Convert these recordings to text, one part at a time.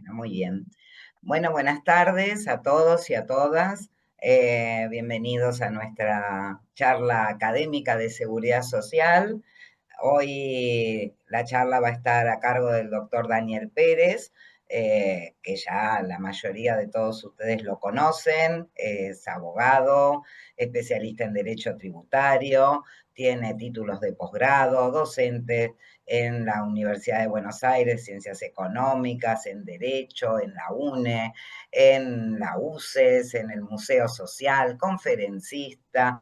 Bueno, muy bien. Bueno, buenas tardes a todos y a todas. Bienvenidos a nuestra charla académica de seguridad social. Hoy la charla va a estar a cargo del doctor Daniel Pérez, que ya la mayoría de todos ustedes lo conocen, es abogado, especialista en derecho tributario, tiene títulos de posgrado, docente en la Universidad de Buenos Aires, Ciencias Económicas, en Derecho, en la UNE, en la UCES, en el Museo Social, conferencista,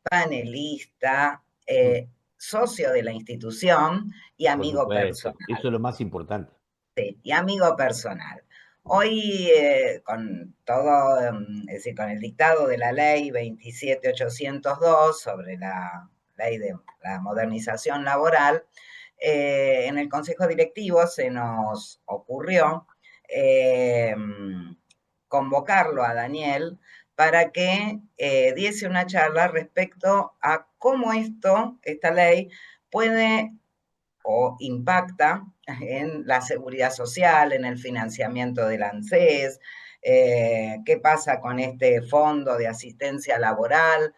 panelista, Mm, socio de la institución y Por amigo supuesto, personal. eso es lo más importante. Sí, y amigo personal. Mm, Hoy, con todo, es decir, con el dictado de la ley 27802 sobre la ley de la modernización laboral, en el Consejo Directivo se nos ocurrió eh, convocarlo a Daniel para que diese una charla respecto a cómo esta ley, puede o impacta en la seguridad social, en el financiamiento del ANSES, qué pasa con este fondo de asistencia laboral,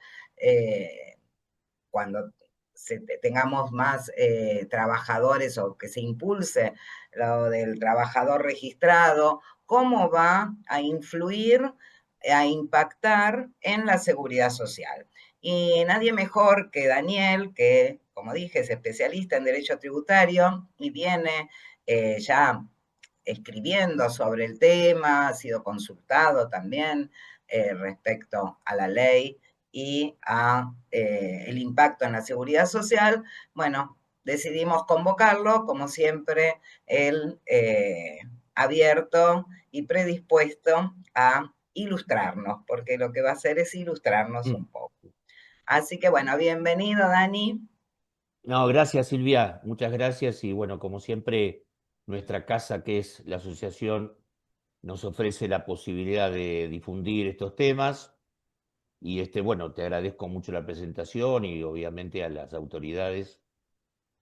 cuando tengamos más trabajadores o que se impulse lo del trabajador registrado, cómo va a influir, a impactar en la seguridad social. Y nadie mejor que Daniel, que, como dije, es especialista en derecho tributario y viene ya escribiendo sobre el tema, ha sido consultado también respecto a la ley y a el impacto en la seguridad social. Bueno, decidimos convocarlo, como siempre, él abierto y predispuesto a ilustrarnos, porque lo que va a hacer es ilustrarnos mm. un poco. Así que bueno, bienvenido, Dani. No, gracias Silvia, muchas gracias y bueno, como siempre, nuestra casa, que es la asociación, nos ofrece la posibilidad de difundir estos temas y bueno, te agradezco mucho la presentación y obviamente a las autoridades.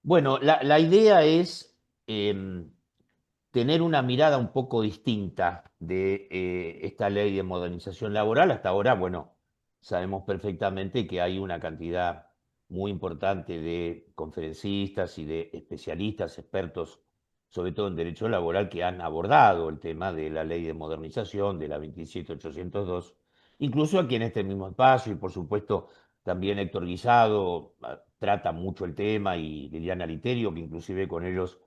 Bueno, la idea es tener una mirada un poco distinta de esta ley de modernización laboral. Hasta ahora, bueno, sabemos perfectamente que hay una cantidad muy importante de conferencistas y de especialistas, expertos, sobre todo en derecho laboral, que han abordado el tema de la ley de modernización de la 27802, incluso aquí en este mismo espacio, y por supuesto también Héctor Guisado trata mucho el tema, y Liliana Literio, que inclusive con ellos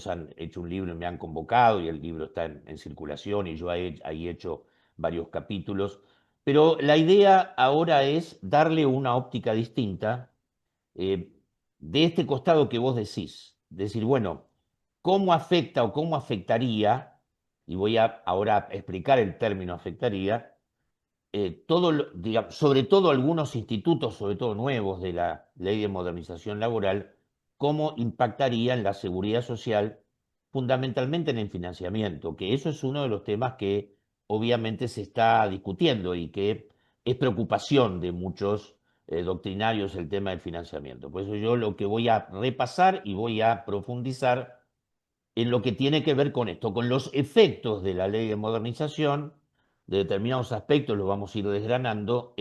han hecho un libro y me han convocado y el libro está en circulación y yo ahí he hecho varios capítulos. Pero la idea ahora es darle una óptica distinta eh, de este costado que vos decís. Decir, bueno, ¿cómo afecta o cómo afectaría? Y voy a ahora explicar el término afectaría. Digamos, sobre todo algunos institutos, sobre todo nuevos de la ley de modernización laboral, cómo impactaría en la seguridad social, fundamentalmente en el financiamiento, que eso es uno de los temas que obviamente se está discutiendo y que es preocupación de muchos doctrinarios el tema del financiamiento. Por eso yo lo que voy a repasar y voy a profundizar en lo que tiene que ver con esto, con los efectos de la ley de modernización, de determinados aspectos los vamos a ir desgranando,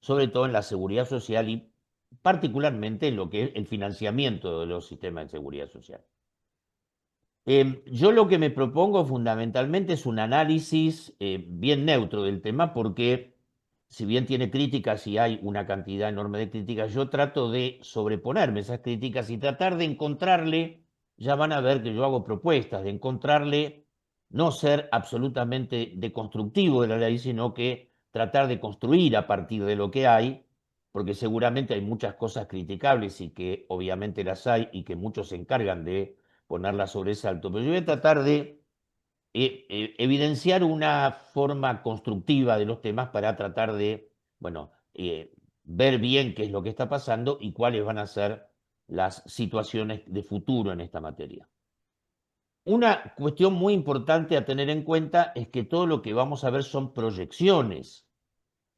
sobre todo en la seguridad social y particularmente en lo que es el financiamiento de los sistemas de seguridad social. Yo lo que me propongo fundamentalmente es un análisis bien neutro del tema, porque si bien tiene críticas y hay una cantidad enorme de críticas, yo trato de sobreponerme a esas críticas y tratar de encontrarle, ya van a ver que yo hago propuestas, de encontrarle, no ser absolutamente deconstructivo de la ley, sino que tratar de construir a partir de lo que hay, porque seguramente hay muchas cosas criticables y que obviamente las hay y que muchos se encargan de ponerla sobresalto, pero yo voy a tratar de evidenciar una forma constructiva de los temas para tratar de, bueno, ver bien qué es lo que está pasando y cuáles van a ser las situaciones de futuro en esta materia. Una cuestión muy importante a tener en cuenta es que todo lo que vamos a ver son proyecciones,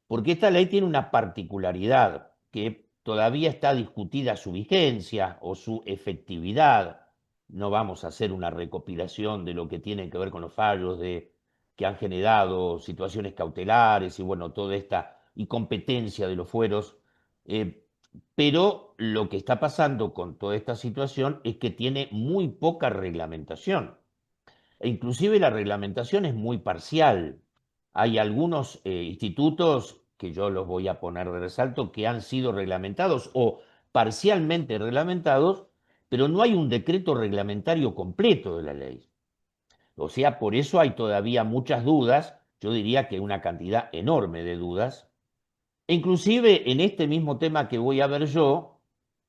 porque esta ley tiene una particularidad que todavía está discutida su vigencia o su efectividad. no vamos a hacer una recopilación de lo que tiene que ver con los fallos que han generado situaciones cautelares y bueno, toda esta incompetencia de los fueros. eh, pero lo que está pasando con toda esta situación es que tiene muy poca reglamentación. E inclusive la reglamentación es muy parcial. Hay algunos institutos, que yo los voy a poner de resalto, que han sido reglamentados o parcialmente reglamentados, pero no hay un decreto reglamentario completo de la ley. O sea, por eso hay todavía muchas dudas, yo diría que una cantidad enorme de dudas. E inclusive en este mismo tema que voy a ver yo,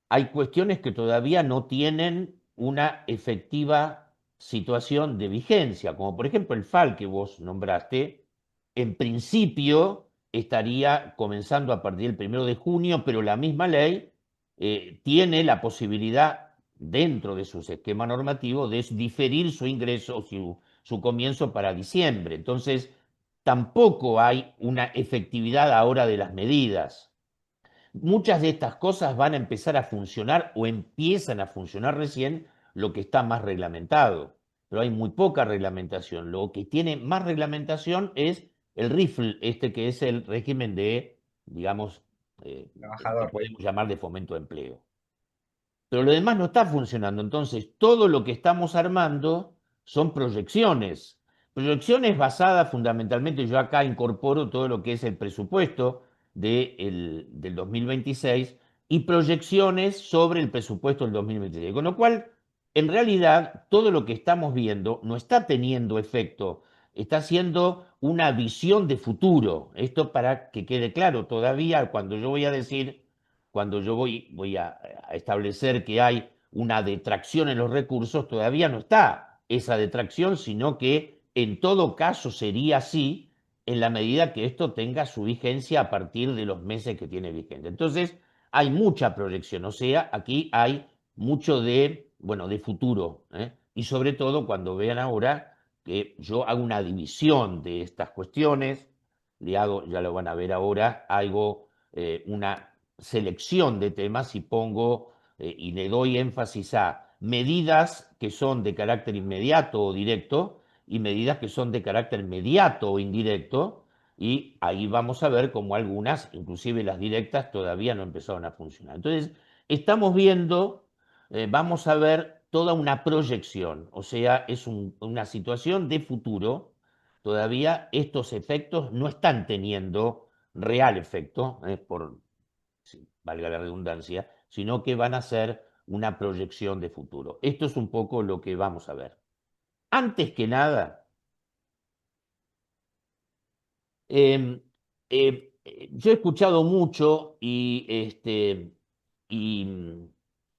hay cuestiones que todavía no tienen una efectiva situación de vigencia, como por ejemplo el FAL que vos nombraste, en principio estaría comenzando a partir del 1 de junio, pero la misma ley tiene la posibilidad, dentro de su esquema normativo, de diferir su ingreso, su comienzo para diciembre. Entonces, tampoco hay una efectividad ahora de las medidas. Muchas de estas cosas van a empezar a funcionar o empiezan a funcionar recién lo que está más reglamentado, pero hay muy poca reglamentación. Lo que tiene más reglamentación es el RIFL, que es el régimen de, digamos, que trabajador. podemos llamar de fomento de empleo. Pero lo demás no está funcionando. Entonces, todo lo que estamos armando son proyecciones. Proyecciones basadas fundamentalmente, yo acá incorporo todo lo que es el presupuesto del 2026 y proyecciones sobre el presupuesto del 2026. Con lo cual, en realidad, todo lo que estamos viendo no está teniendo efecto, está siendo una visión de futuro. Esto para que quede claro, todavía cuando yo voy a decir cuando yo voy a establecer que hay una detracción en los recursos, todavía no está esa detracción, sino que en todo caso sería así en la medida que esto tenga su vigencia a partir de los meses que tiene vigencia. Entonces, hay mucha proyección, o sea, aquí hay mucho bueno, de futuro, ¿eh? Y sobre todo cuando vean ahora que yo hago una división de estas cuestiones, ya lo van a ver ahora, hago una selección de temas y pongo y le doy énfasis a medidas que son de carácter inmediato o directo y medidas que son de carácter mediato o indirecto, y ahí vamos a ver cómo algunas, inclusive las directas, todavía no empezaron a funcionar. Entonces, estamos viendo, vamos a ver toda una proyección, o sea, es una situación de futuro. Todavía estos efectos no están teniendo real efecto, valga la redundancia, sino que van a ser una proyección de futuro. Esto es un poco lo que vamos a ver. Antes que nada, eh, yo he escuchado mucho y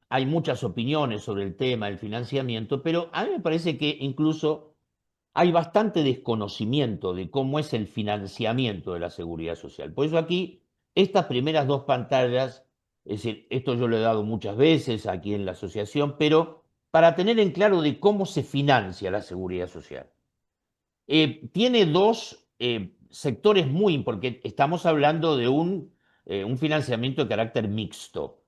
hay muchas opiniones sobre el tema del financiamiento, pero a mí me parece que incluso hay bastante desconocimiento de cómo es el financiamiento de la seguridad social. Por eso aquí, estas primeras dos pantallas, es decir, esto yo lo he dado muchas veces aquí en la asociación, pero para tener en claro de cómo se financia la seguridad social. Tiene dos sectores muy importantes, porque estamos hablando de un financiamiento de carácter mixto.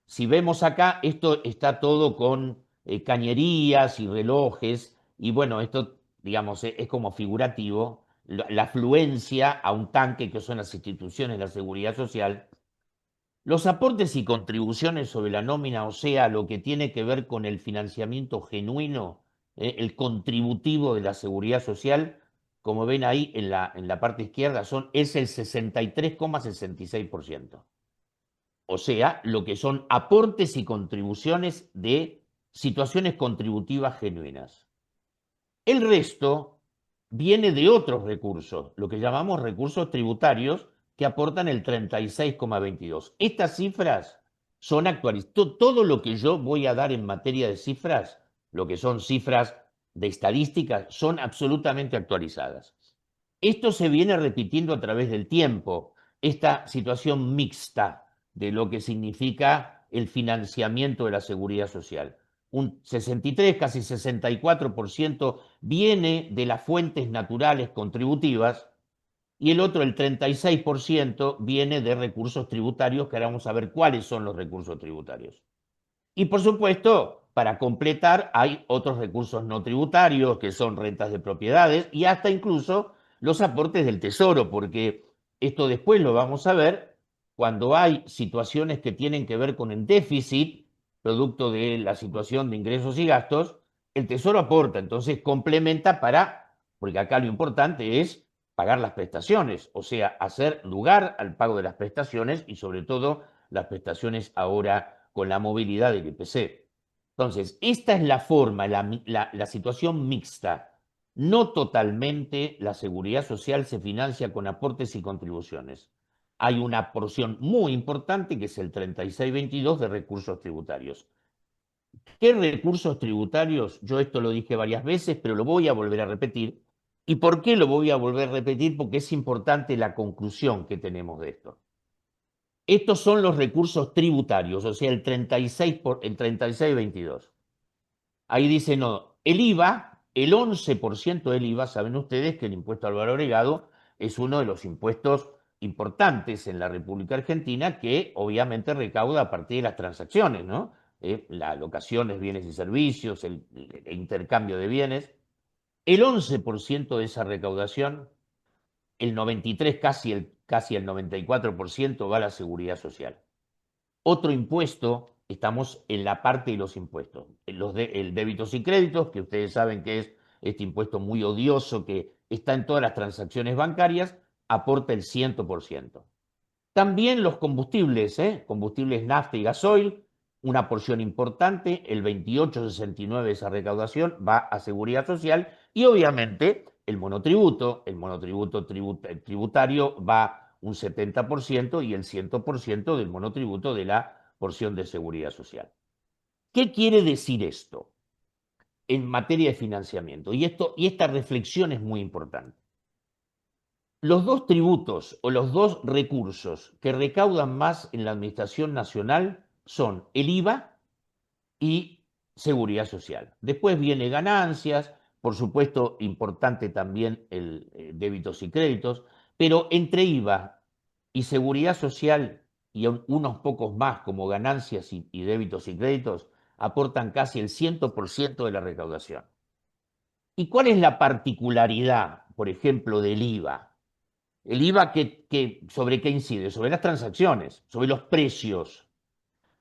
Si vemos acá, esto está todo con cañerías y relojes, y bueno, esto, digamos, es como figurativo, la afluencia a un tanque que son las instituciones de la seguridad social. Los aportes y contribuciones sobre la nómina, o sea, lo que tiene que ver con el financiamiento genuino, el contributivo de la seguridad social, como ven ahí en la parte izquierda, es el 63,66%. O sea, lo que son aportes y contribuciones de situaciones contributivas genuinas. El resto viene de otros recursos, lo que llamamos recursos tributarios, que aportan el 36,22. Estas cifras son actualizadas. Todo lo que yo voy a dar en materia de cifras, lo que son cifras de estadísticas, son absolutamente actualizadas. Esto se viene repitiendo a través del tiempo, esta situación mixta de lo que significa el financiamiento de la seguridad social. Un 63, casi 64% viene de las fuentes naturales contributivas y el otro, el 36%, viene de recursos tributarios, que ahora vamos a ver cuáles son los recursos tributarios. Y por supuesto, para completar, hay otros recursos no tributarios, que son rentas de propiedades y hasta incluso los aportes del Tesoro, porque esto después lo vamos a ver cuando hay situaciones que tienen que ver con el déficit, producto de la situación de ingresos y gastos, el Tesoro aporta, entonces complementa para, porque acá lo importante es pagar las prestaciones, o sea, hacer lugar al pago de las prestaciones y sobre todo las prestaciones ahora con la movilidad del IPC. Entonces, esta es la forma, la situación mixta. No totalmente la seguridad social se financia con aportes y contribuciones. Hay una porción muy importante que es el 3622 de recursos tributarios. ¿Qué recursos tributarios? Yo esto lo dije varias veces, pero lo voy a volver a repetir. ¿Y por qué lo voy a volver a repetir? Porque es importante la conclusión que tenemos de esto. Estos son los recursos tributarios, o sea, el 3622. Ahí dice, no, el IVA, el 11% del IVA, saben ustedes que el impuesto al valor agregado es uno de los impuestos importantes en la República Argentina que obviamente recauda a partir de las transacciones, ¿no? La alocación de bienes y servicios, el intercambio de bienes. El 11% de esa recaudación, el 93, casi el 94% va a la seguridad social. Otro impuesto, estamos en la parte de los impuestos. El débitos y créditos, que ustedes saben que es este impuesto muy odioso que está en todas las transacciones bancarias, aporta el 100%. También los combustibles, combustibles nafta y gasoil, una porción importante, el 28,69 de esa recaudación va a seguridad social y obviamente el monotributo tributario va un 70% y el 100% del monotributo de la porción de seguridad social. ¿Qué quiere decir esto en materia de financiamiento? Y esta reflexión es muy importante. Los dos tributos o los dos recursos que recaudan más en la Administración Nacional son el IVA y Seguridad Social. Después viene ganancias, por supuesto, importante también el débitos y créditos, pero entre IVA y Seguridad Social y unos pocos más como ganancias y débitos y créditos aportan casi el 100% de la recaudación. ¿Y cuál es la particularidad, por ejemplo, del IVA? El IVA ¿sobre qué incide? Sobre las transacciones, sobre los precios.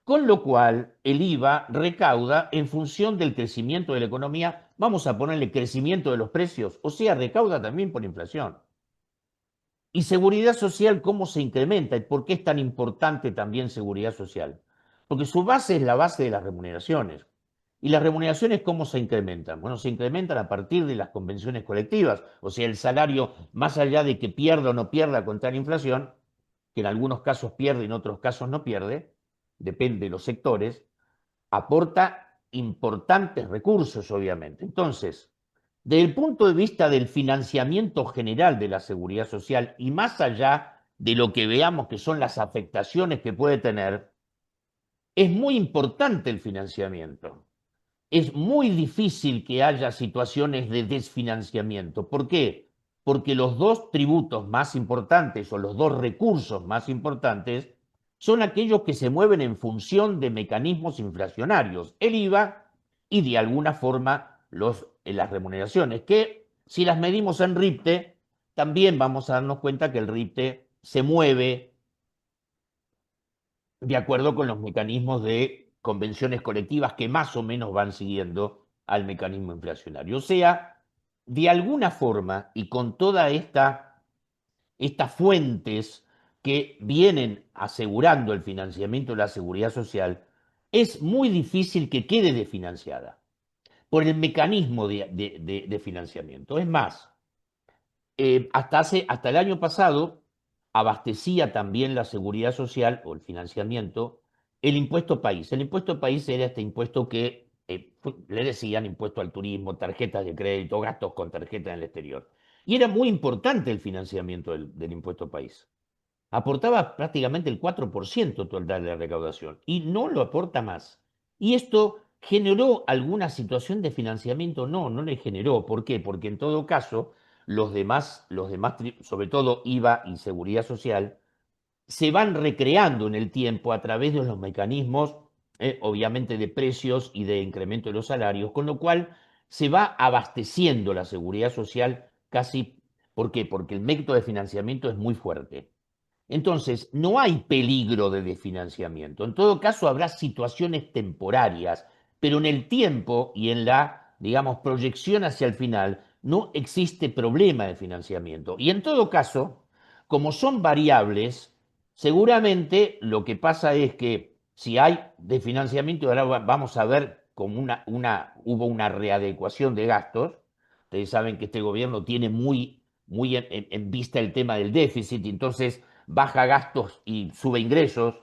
Con lo cual, el IVA recauda en función del crecimiento de la economía, vamos a ponerle crecimiento de los precios, o sea, recauda también por inflación. ¿Y seguridad social cómo se incrementa? ¿Y por qué es tan importante también seguridad social? Porque su base es la base de las remuneraciones. ¿Y las remuneraciones cómo se incrementan? Bueno, se incrementan a partir de las convenciones colectivas, o sea, el salario, más allá de que pierda o no pierda contra la inflación, que en algunos casos pierde y en otros casos no pierde, depende de los sectores, aporta importantes recursos, obviamente. Entonces, desde el punto de vista del financiamiento general de la seguridad social y más allá de lo que veamos que son las afectaciones que puede tener, es muy importante el financiamiento. Es muy difícil que haya situaciones de desfinanciamiento. ¿Por qué? Porque los dos tributos más importantes o los dos recursos más importantes son aquellos que se mueven en función de mecanismos inflacionarios, el IVA y de alguna forma las remuneraciones, que si las medimos en RIPTE, también vamos a darnos cuenta que el RIPTE se mueve de acuerdo con los mecanismos de convenciones colectivas que más o menos van siguiendo al mecanismo inflacionario. O sea, de alguna forma y con todas estas fuentes que vienen asegurando el financiamiento de la seguridad social, es muy difícil que quede desfinanciada por el mecanismo de financiamiento. Es más, hasta el año pasado abastecía también la seguridad social o el financiamiento el impuesto país. El impuesto país era este impuesto que le decían impuesto al turismo, tarjetas de crédito, gastos con tarjeta en el exterior. Y era muy importante el financiamiento del impuesto país. Aportaba prácticamente el 4% total de la recaudación y no lo aporta más. Y esto generó alguna situación de financiamiento, no le generó. ¿Por qué? Porque en todo caso, los demás, sobre todo IVA y Seguridad Social, se van recreando en el tiempo a través de los mecanismos obviamente de precios y de incremento de los salarios, con lo cual se va abasteciendo la seguridad social casi. ¿Por qué? Porque el método de financiamiento es muy fuerte. Entonces, no hay peligro de desfinanciamiento. En todo caso, habrá situaciones temporarias, pero en el tiempo y en la, digamos, proyección hacia el final, no existe problema de financiamiento. Y en todo caso, como son variables, seguramente lo que pasa es que si hay desfinanciamiento, ahora vamos a ver como hubo una readecuación de gastos. Ustedes saben que este gobierno tiene muy en vista el tema del déficit, entonces baja gastos y sube ingresos.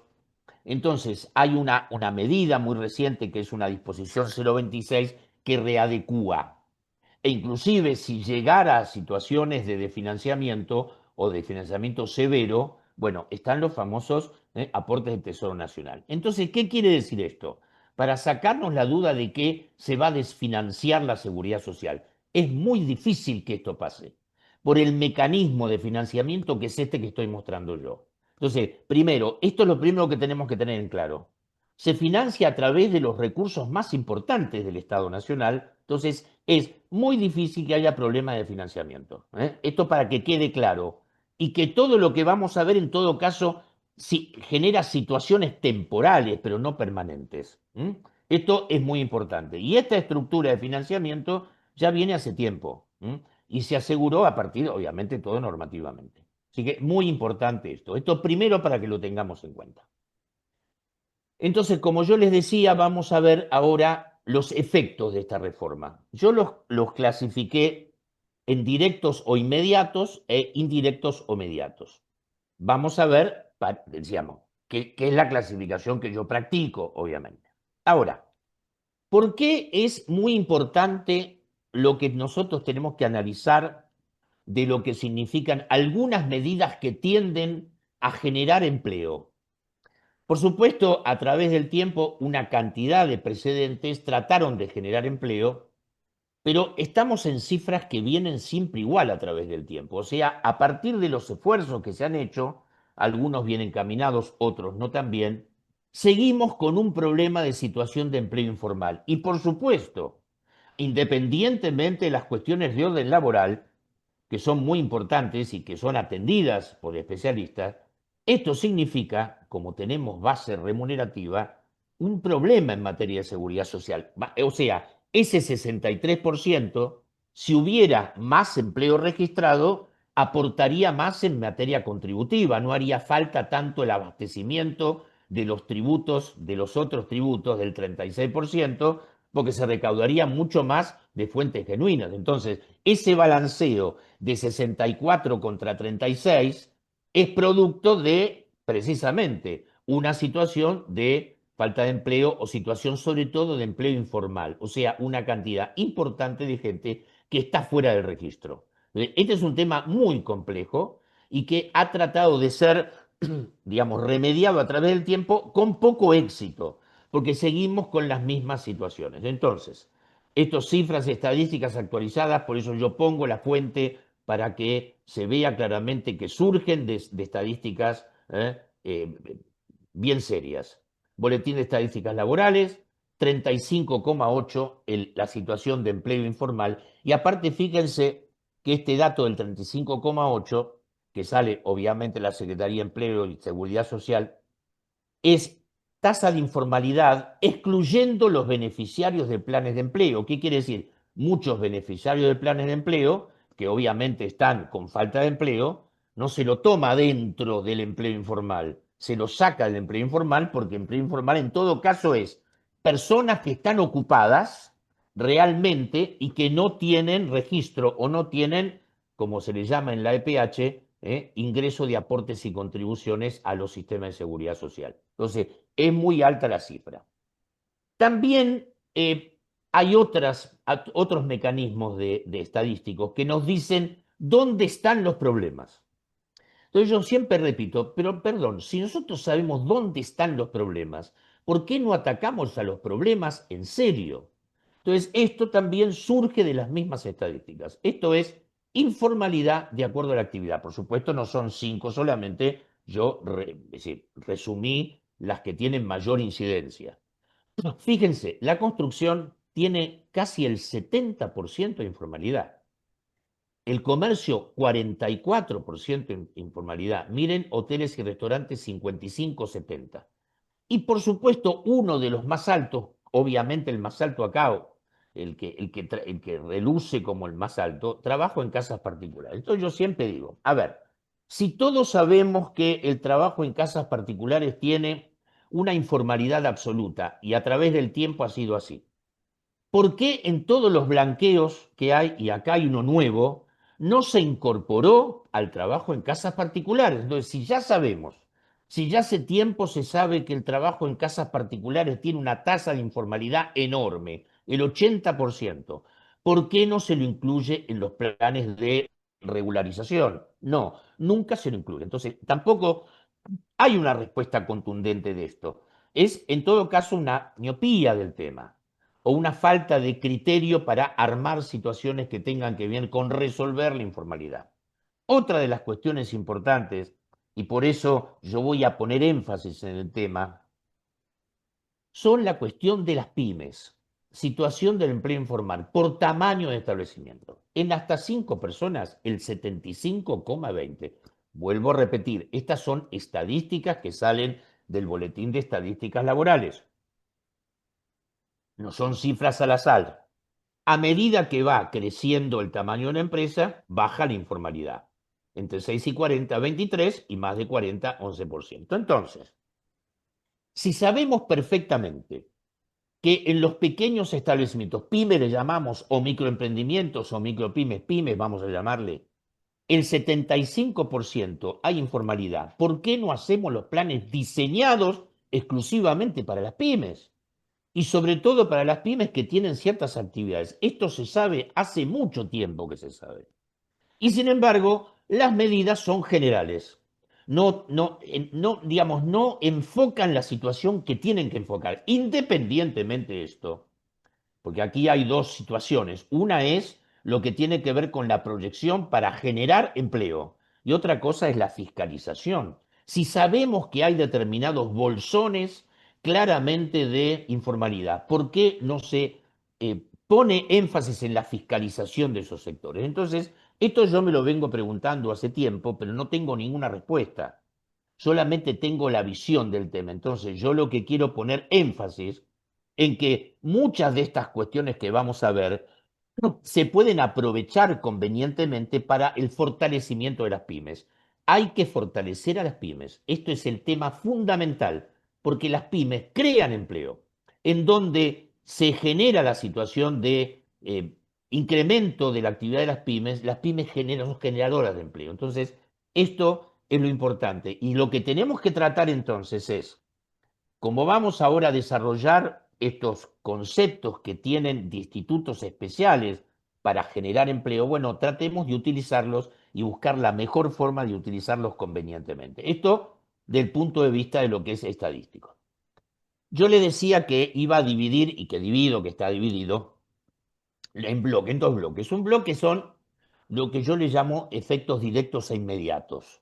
Entonces, hay una medida muy reciente que es una disposición 026 que readecúa. E inclusive si llegara a situaciones de desfinanciamiento o de financiamiento severo, bueno, están los famosos aportes del Tesoro Nacional. Entonces, ¿qué quiere decir esto? Para sacarnos la duda de que se va a desfinanciar la seguridad social. Es muy difícil que esto pase por el mecanismo de financiamiento que es este que estoy mostrando yo. Entonces, primero, esto es lo primero que tenemos que tener en claro. Se financia a través de los recursos más importantes del Estado Nacional, entonces es muy difícil que haya problemas de financiamiento. Esto para que quede claro. Y que todo lo que vamos a ver en todo caso genera situaciones temporales, pero no permanentes. Esto es muy importante. Y esta estructura de financiamiento ya viene hace tiempo. Y se aseguró a partir, obviamente, todo normativamente. Así que muy importante esto. Esto primero para que lo tengamos en cuenta. Entonces, como yo les decía, vamos a ver ahora los efectos de esta reforma. Yo los clasifiqué en directos o inmediatos e indirectos o mediatos. Vamos a ver, decíamos, qué es la clasificación que yo practico, obviamente. Ahora, ¿por qué es muy importante lo que nosotros tenemos que analizar de lo que significan algunas medidas que tienden a generar empleo? Por supuesto, a través del tiempo, una cantidad de precedentes trataron de generar empleo, pero estamos en cifras que vienen siempre igual a través del tiempo. O sea, a partir de los esfuerzos que se han hecho, algunos bien encaminados, otros no tan bien, seguimos con un problema de situación de empleo informal. Y por supuesto, independientemente de las cuestiones de orden laboral, que son muy importantes y que son atendidas por especialistas, esto significa, como tenemos base remunerativa, un problema en materia de seguridad social. O sea, ese 63%, si hubiera más empleo registrado, aportaría más en materia contributiva, no haría falta tanto el abastecimiento de los tributos, de los otros tributos del 36%, porque se recaudaría mucho más de fuentes genuinas. Entonces, ese balanceo de 64 contra 36 es producto de, precisamente, una situación de falta de empleo o situación sobre todo de empleo informal, o sea, una cantidad importante de gente que está fuera del registro. Este es un tema muy complejo y que ha tratado de ser, digamos, remediado a través del tiempo con poco éxito, porque seguimos con las mismas situaciones. Entonces, estas cifras estadísticas actualizadas, por eso yo pongo la fuente para que se vea claramente que surgen de estadísticas bien serias. Boletín de Estadísticas Laborales, 35,8 la situación de empleo informal. Y aparte, fíjense que este dato del 35,8, que sale obviamente la Secretaría de Empleo y Seguridad Social, es tasa de informalidad excluyendo los beneficiarios de planes de empleo. ¿Qué quiere decir? Muchos beneficiarios de planes de empleo, que obviamente están con falta de empleo, no se lo toma dentro del empleo informal, se lo saca del empleo informal porque empleo informal en todo caso es personas que están ocupadas realmente y que no tienen registro o no tienen, como se le llama en la EPH, ingreso de aportes y contribuciones a los sistemas de seguridad social. Entonces, es muy alta la cifra. También hay otros mecanismos de estadísticos que nos dicen dónde están los problemas. Entonces yo siempre repito, pero perdón, si nosotros sabemos dónde están los problemas, ¿por qué no atacamos a los problemas en serio? Entonces esto también surge de las mismas estadísticas. Esto es informalidad de acuerdo a la actividad. Por supuesto no son 5 solamente, yo resumí las que tienen mayor incidencia. Fíjense, la construcción tiene casi el 70% de informalidad. El comercio, 44% de informalidad. Miren, hoteles y restaurantes, 55-70. Y por supuesto, uno de los más altos, obviamente el más alto acá, el que reluce como el más alto, trabajo en casas particulares. Entonces yo siempre digo, a ver, si todos sabemos que el trabajo en casas particulares tiene una informalidad absoluta y a través del tiempo ha sido así, ¿por qué en todos los blanqueos que hay, y acá hay uno nuevo, no se incorporó al trabajo en casas particulares? Entonces, si ya sabemos, si ya hace tiempo se sabe que el trabajo en casas particulares tiene una tasa de informalidad enorme, el 80%, ¿por qué no se lo incluye en los planes de regularización? No, nunca se lo incluye. Entonces, tampoco hay una respuesta contundente de esto. Es, en todo caso, una miopía del tema o una falta de criterio para armar situaciones que tengan que ver con resolver la informalidad. Otra de las cuestiones importantes, y por eso yo voy a poner énfasis en el tema, son la cuestión de las pymes, situación del empleo informal por tamaño de establecimiento. En hasta 5 personas, el 75,20. Vuelvo a repetir, estas son estadísticas que salen del Boletín de Estadísticas Laborales. No son cifras al azar. A medida que va creciendo el tamaño de la empresa, baja la informalidad. Entre 6 y 40, 23 y más de 40, 11%. Entonces, si sabemos perfectamente que en los pequeños establecimientos, pymes le llamamos, o microemprendimientos o micropymes, pymes vamos a llamarle, el 75% hay informalidad. ¿Por qué no hacemos los planes diseñados exclusivamente para las pymes? Y sobre todo para las pymes que tienen ciertas actividades. Esto se sabe hace mucho tiempo que se sabe. Y sin embargo, las medidas son generales. Digamos, no enfocan la situación que tienen que enfocar. Independientemente de esto, porque aquí hay dos situaciones. Una es lo que tiene que ver con la proyección para generar empleo y otra cosa es la fiscalización. Si sabemos que hay determinados bolsones claramente de informalidad, ¿por qué no se pone énfasis en la fiscalización de esos sectores? Entonces, esto yo me lo vengo preguntando hace tiempo, pero no tengo ninguna respuesta. Solamente tengo la visión del tema. Entonces, yo lo que quiero poner énfasis en que muchas de estas cuestiones que vamos a ver se pueden aprovechar convenientemente para el fortalecimiento de las pymes. Hay que fortalecer a las pymes. Esto es el tema fundamental, porque las pymes crean empleo, en donde se genera la situación de incremento de la actividad de las pymes generan, son generadoras de empleo. Entonces, esto es lo importante. Y lo que tenemos que tratar entonces es como vamos ahora a desarrollar estos conceptos que tienen de institutos especiales para generar empleo, bueno, tratemos de utilizarlos y buscar la mejor forma de utilizarlos convenientemente. Esto del punto de vista de lo que es estadístico. Yo le decía que iba a dividir, y que divido, que está dividido, en bloques, en dos bloques. Un bloque son lo que yo le llamo efectos directos e inmediatos.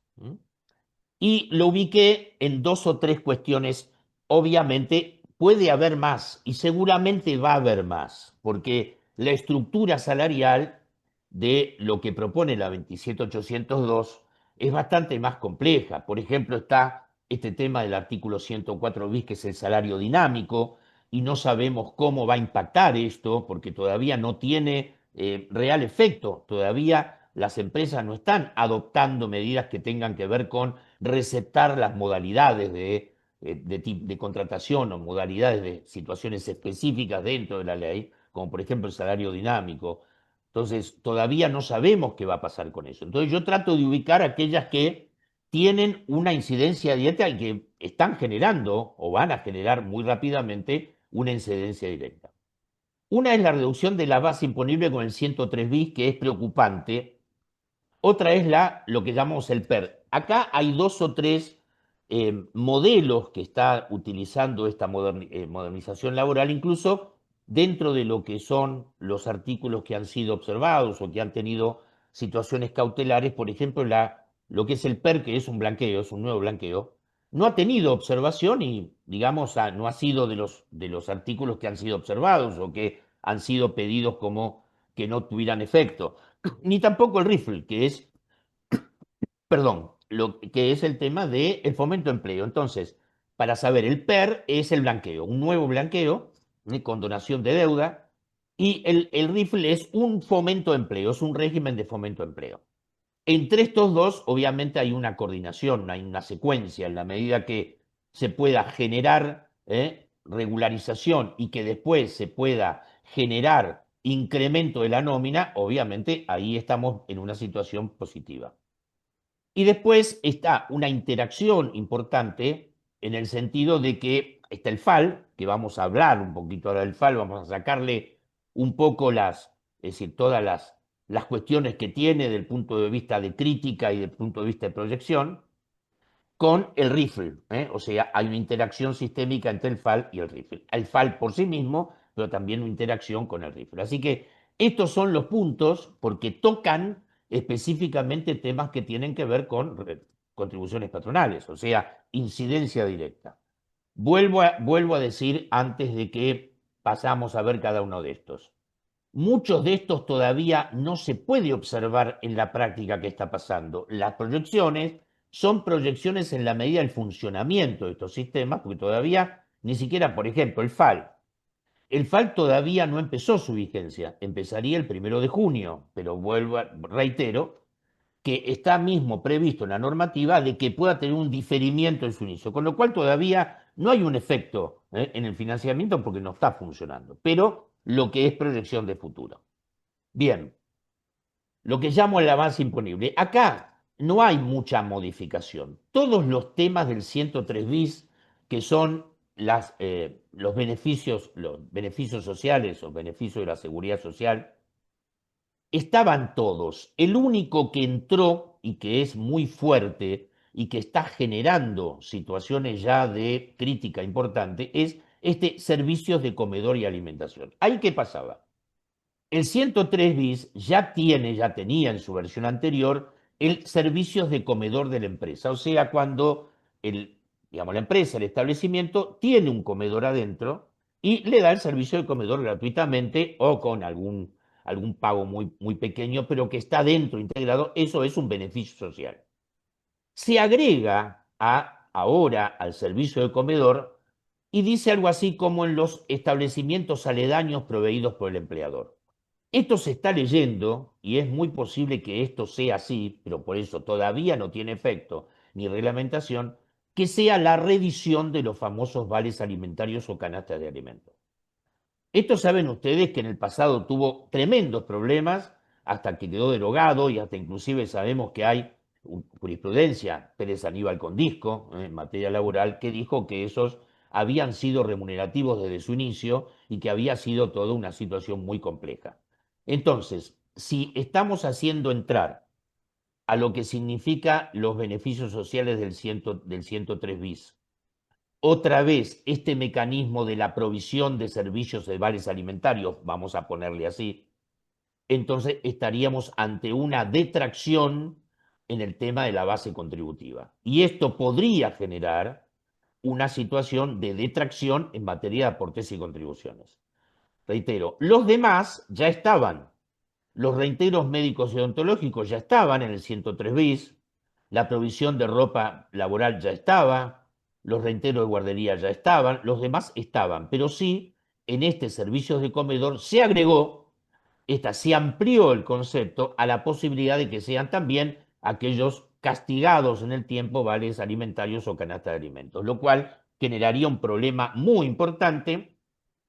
Y lo ubiqué en dos o tres cuestiones. Obviamente puede haber más y seguramente va a haber más, porque la estructura salarial de lo que propone la 27802 es bastante más compleja. Por ejemplo, está este tema del artículo 104 bis, que es el salario dinámico, y no sabemos cómo va a impactar esto, porque todavía no tiene real efecto. Todavía las empresas no están adoptando medidas que tengan que ver con receptar las modalidades de contratación o modalidades de situaciones específicas dentro de la ley, como por ejemplo el salario dinámico. Entonces, todavía no sabemos qué va a pasar con eso. Entonces, yo trato de ubicar aquellas que tienen una incidencia directa y que están generando o van a generar muy rápidamente una incidencia directa. Una es la reducción de la base imponible con el 103 bis, que es preocupante. Otra es lo que llamamos el PER. Acá hay dos o tres modelos que está utilizando esta modernización laboral, incluso dentro de lo que son los artículos que han sido observados o que han tenido situaciones cautelares. Por ejemplo, lo que es el PER, que es un blanqueo, es un nuevo blanqueo, no ha tenido observación y, digamos, no ha sido de los artículos que han sido observados o que han sido pedidos como que no tuvieran efecto. Ni tampoco el rifle, que es, perdón, lo que es el tema del fomento de empleo. Entonces, para saber, el PER es el blanqueo, un nuevo blanqueo, con donación de deuda, y el rifle es un fomento de empleo, es un régimen de fomento de empleo. Entre estos dos, obviamente, hay una coordinación, hay una secuencia, en la medida que se pueda generar regularización y que después se pueda generar incremento de la nómina, obviamente ahí estamos en una situación positiva. Y después está una interacción importante en el sentido de que está el FAL, que vamos a hablar un poquito ahora del FAL, vamos a sacarle un poco es decir, todas las cuestiones que tiene del punto de vista de crítica y del punto de vista de proyección, con el rifle. O sea, hay una interacción sistémica entre el FAL y el rifle. El FAL por sí mismo, pero también una interacción con el rifle. Así que estos son los puntos porque tocan específicamente temas que tienen que ver con contribuciones patronales, o sea, incidencia directa. Vuelvo a decir antes de que pasamos a ver cada uno de estos. Muchos de estos todavía no se puede observar en la práctica que está pasando. Las proyecciones son proyecciones en la medida del funcionamiento de estos sistemas, porque todavía ni siquiera, por ejemplo, el FAL. El FAL todavía no empezó su vigencia, empezaría el 1 de junio, pero reitero, que está mismo previsto en la normativa de que pueda tener un diferimiento en su inicio, con lo cual todavía no hay un efecto en el financiamiento porque no está funcionando, pero lo que es proyección de futuro. Bien, lo que llamo el avance imponible. Acá no hay mucha modificación. Todos los temas del 103 bis, que son los beneficios sociales o beneficios de la seguridad social, estaban todos. El único que entró y que es muy fuerte y que está generando situaciones ya de crítica importante es servicios de comedor y alimentación. ¿Ahí qué pasaba? El 103 bis ya tenía en su versión anterior el servicios de comedor de la empresa. O sea, cuando digamos, la empresa, el establecimiento, tiene un comedor adentro y le da el servicio de comedor gratuitamente o con algún pago muy pequeño, pero que está dentro, integrado, eso es un beneficio social. Se agrega ahora al servicio de comedor y dice algo así como en los establecimientos aledaños proveídos por el empleador. Esto se está leyendo y es muy posible que esto sea así, pero por eso todavía no tiene efecto ni reglamentación, que sea la redición de los famosos vales alimentarios o canastas de alimentos. Esto saben ustedes que en el pasado tuvo tremendos problemas hasta que quedó derogado y hasta inclusive sabemos que hay jurisprudencia, Pérez Aníbal Condisco, en materia laboral, que dijo que esos habían sido remunerativos desde su inicio y que había sido toda una situación muy compleja. Entonces, si estamos haciendo entrar a lo que significa los beneficios sociales del 103 bis, otra vez este mecanismo de la provisión de servicios de vales alimentarios, vamos a ponerle así, entonces estaríamos ante una detracción en el tema de la base contributiva. Y esto podría generar una situación de detracción en materia de aportes y contribuciones. Reitero, los demás ya estaban. Los reintegros médicos y odontológicos ya estaban en el 103 bis, la provisión de ropa laboral ya estaba, los reintegros de guardería ya estaban, los demás estaban, pero sí, en este servicio de comedor se agregó, se amplió el concepto a la posibilidad de que sean también aquellos castigados en el tiempo vales alimentarios o canasta de alimentos, lo cual generaría un problema muy importante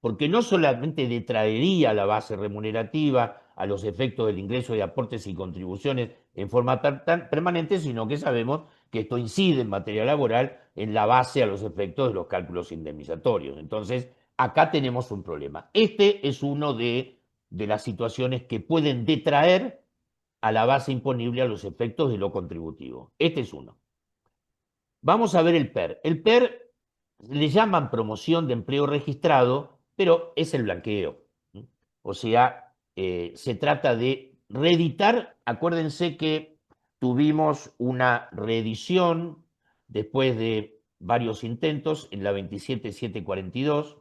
porque no solamente detraería la base remunerativa a los efectos del ingreso de aportes y contribuciones en forma permanente, sino que sabemos que esto incide en materia laboral en la base a los efectos de los cálculos indemnizatorios. Entonces, acá tenemos un problema. Este es uno de las situaciones que pueden detraer a la base imponible a los efectos de lo contributivo. Este es uno. Vamos a ver el PER. El PER le llaman promoción de empleo registrado, pero es el blanqueo. O sea, se trata de reeditar. Acuérdense que tuvimos una reedición después de varios intentos en la 27742.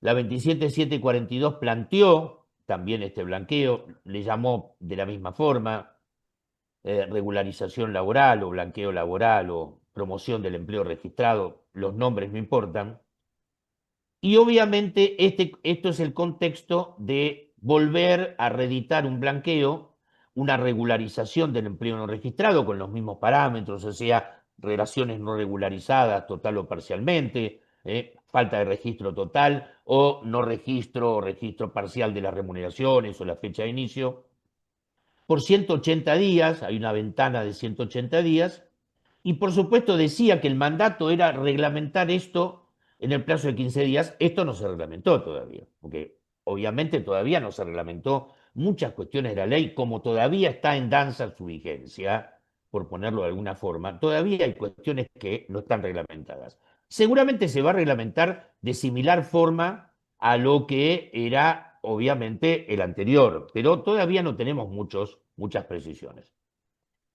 La 27742 planteó también este blanqueo, le llamó de la misma forma regularización laboral o blanqueo laboral o promoción del empleo registrado, los nombres no importan. Y obviamente esto es el contexto de volver a reeditar un blanqueo, una regularización del empleo no registrado con los mismos parámetros, o sea, relaciones no regularizadas total o parcialmente, falta de registro total o no registro o registro parcial de las remuneraciones o la fecha de inicio. Por 180 días, hay una ventana de 180 días, y por supuesto decía que el mandato era reglamentar esto en el plazo de 15 días. Esto no se reglamentó todavía, porque obviamente todavía no se reglamentó muchas cuestiones de la ley, como todavía está en danza su vigencia, por ponerlo de alguna forma, todavía hay cuestiones que no están reglamentadas. Seguramente se va a reglamentar de similar forma a lo que era obviamente el anterior, pero todavía no tenemos muchas precisiones.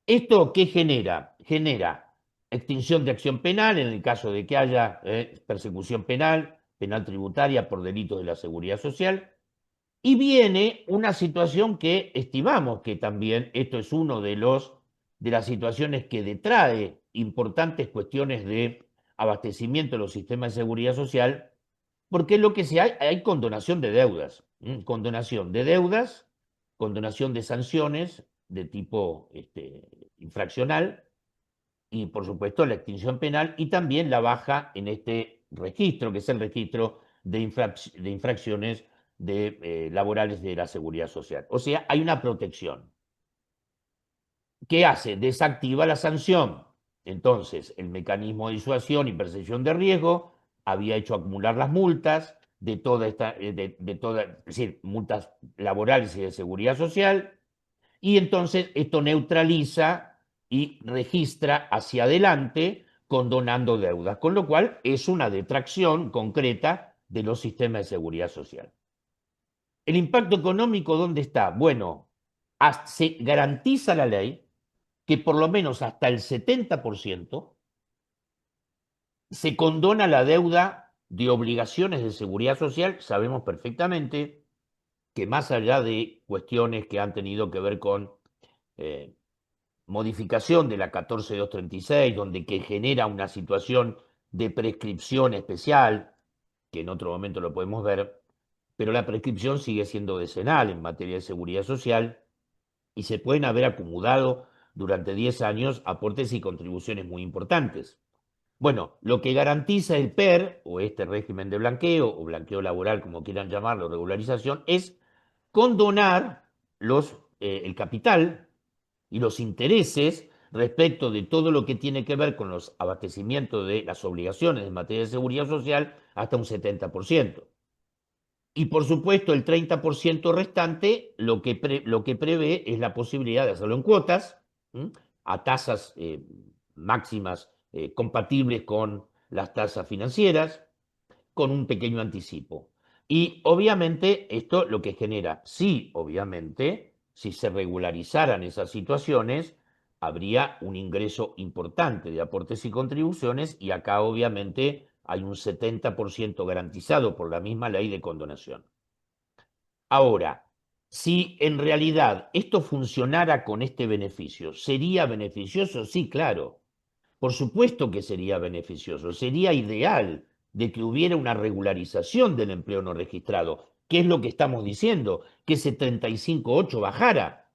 ¿Esto qué genera? Genera extinción de acción penal en el caso de que haya persecución penal, penal tributaria por delitos de la seguridad social, y viene una situación que estimamos que también esto es uno de las situaciones que detrae importantes cuestiones de abastecimiento de los sistemas de seguridad social, porque lo que hay condonación de deudas, condonación de deudas, condonación de sanciones de tipo infraccional y por supuesto la extinción penal y también la baja en este registro, que es el registro de infracciones laborales de la seguridad social. O sea, hay una protección. ¿Qué hace? Desactiva la sanción. Entonces, el mecanismo de disuasión y percepción de riesgo había hecho acumular las multas de toda esta, es decir, multas laborales y de seguridad social, y entonces esto neutraliza y registra hacia adelante condonando deudas, con lo cual es una detracción concreta de los sistemas de seguridad social. ¿El impacto económico dónde está? Bueno, se garantiza la ley que por lo menos hasta el 70% se condona la deuda de obligaciones de seguridad social. Sabemos perfectamente que más allá de cuestiones que han tenido que ver con modificación de la 14236, donde que genera una situación de prescripción especial, que en otro momento lo podemos ver, pero la prescripción sigue siendo decenal en materia de seguridad social y se pueden haber acumulado durante 10 años aportes y contribuciones muy importantes. Bueno, lo que garantiza el PER, o este régimen de blanqueo, o blanqueo laboral, como quieran llamarlo, regularización, es condonar el capital y los intereses respecto de todo lo que tiene que ver con los abastecimientos de las obligaciones en materia de seguridad social hasta un 70%. Y por supuesto el 30% restante lo que prevé es la posibilidad de hacerlo en cuotas, a tasas máximas compatibles con las tasas financieras, con un pequeño anticipo. Y obviamente esto lo que genera, sí, obviamente, si se regularizaran esas situaciones, habría un ingreso importante de aportes y contribuciones y acá obviamente hay un 70% garantizado por la misma ley de condonación. Ahora, si en realidad esto funcionara con este beneficio, ¿sería beneficioso? Sí, claro. Por supuesto que sería beneficioso, sería ideal de que hubiera una regularización del empleo no registrado, que es lo que estamos diciendo, que ese 35.8 bajara.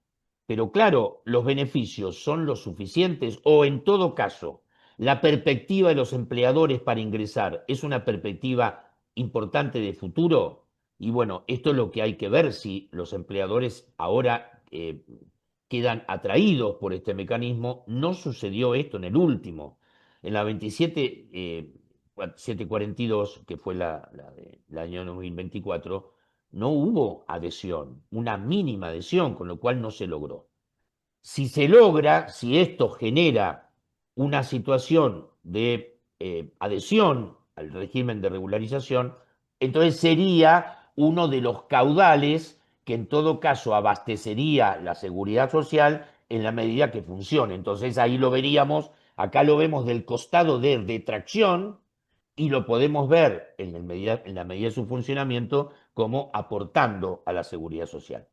Pero claro, los beneficios son lo suficientes o en todo caso, la perspectiva de los empleadores para ingresar es una perspectiva importante de futuro. Y bueno, esto es lo que hay que ver si los empleadores ahora quedan atraídos por este mecanismo. No sucedió esto en el último. En la 742, que fue del año 2024, no hubo adhesión, una mínima adhesión, con lo cual no se logró. Si se logra, si esto genera una situación de adhesión al régimen de regularización, entonces sería uno de los caudales que en todo caso abastecería la seguridad social en la medida que funcione. Entonces ahí lo veríamos Acá lo vemos del costado de detracción y lo podemos ver en la medida de su funcionamiento como aportando a la seguridad social.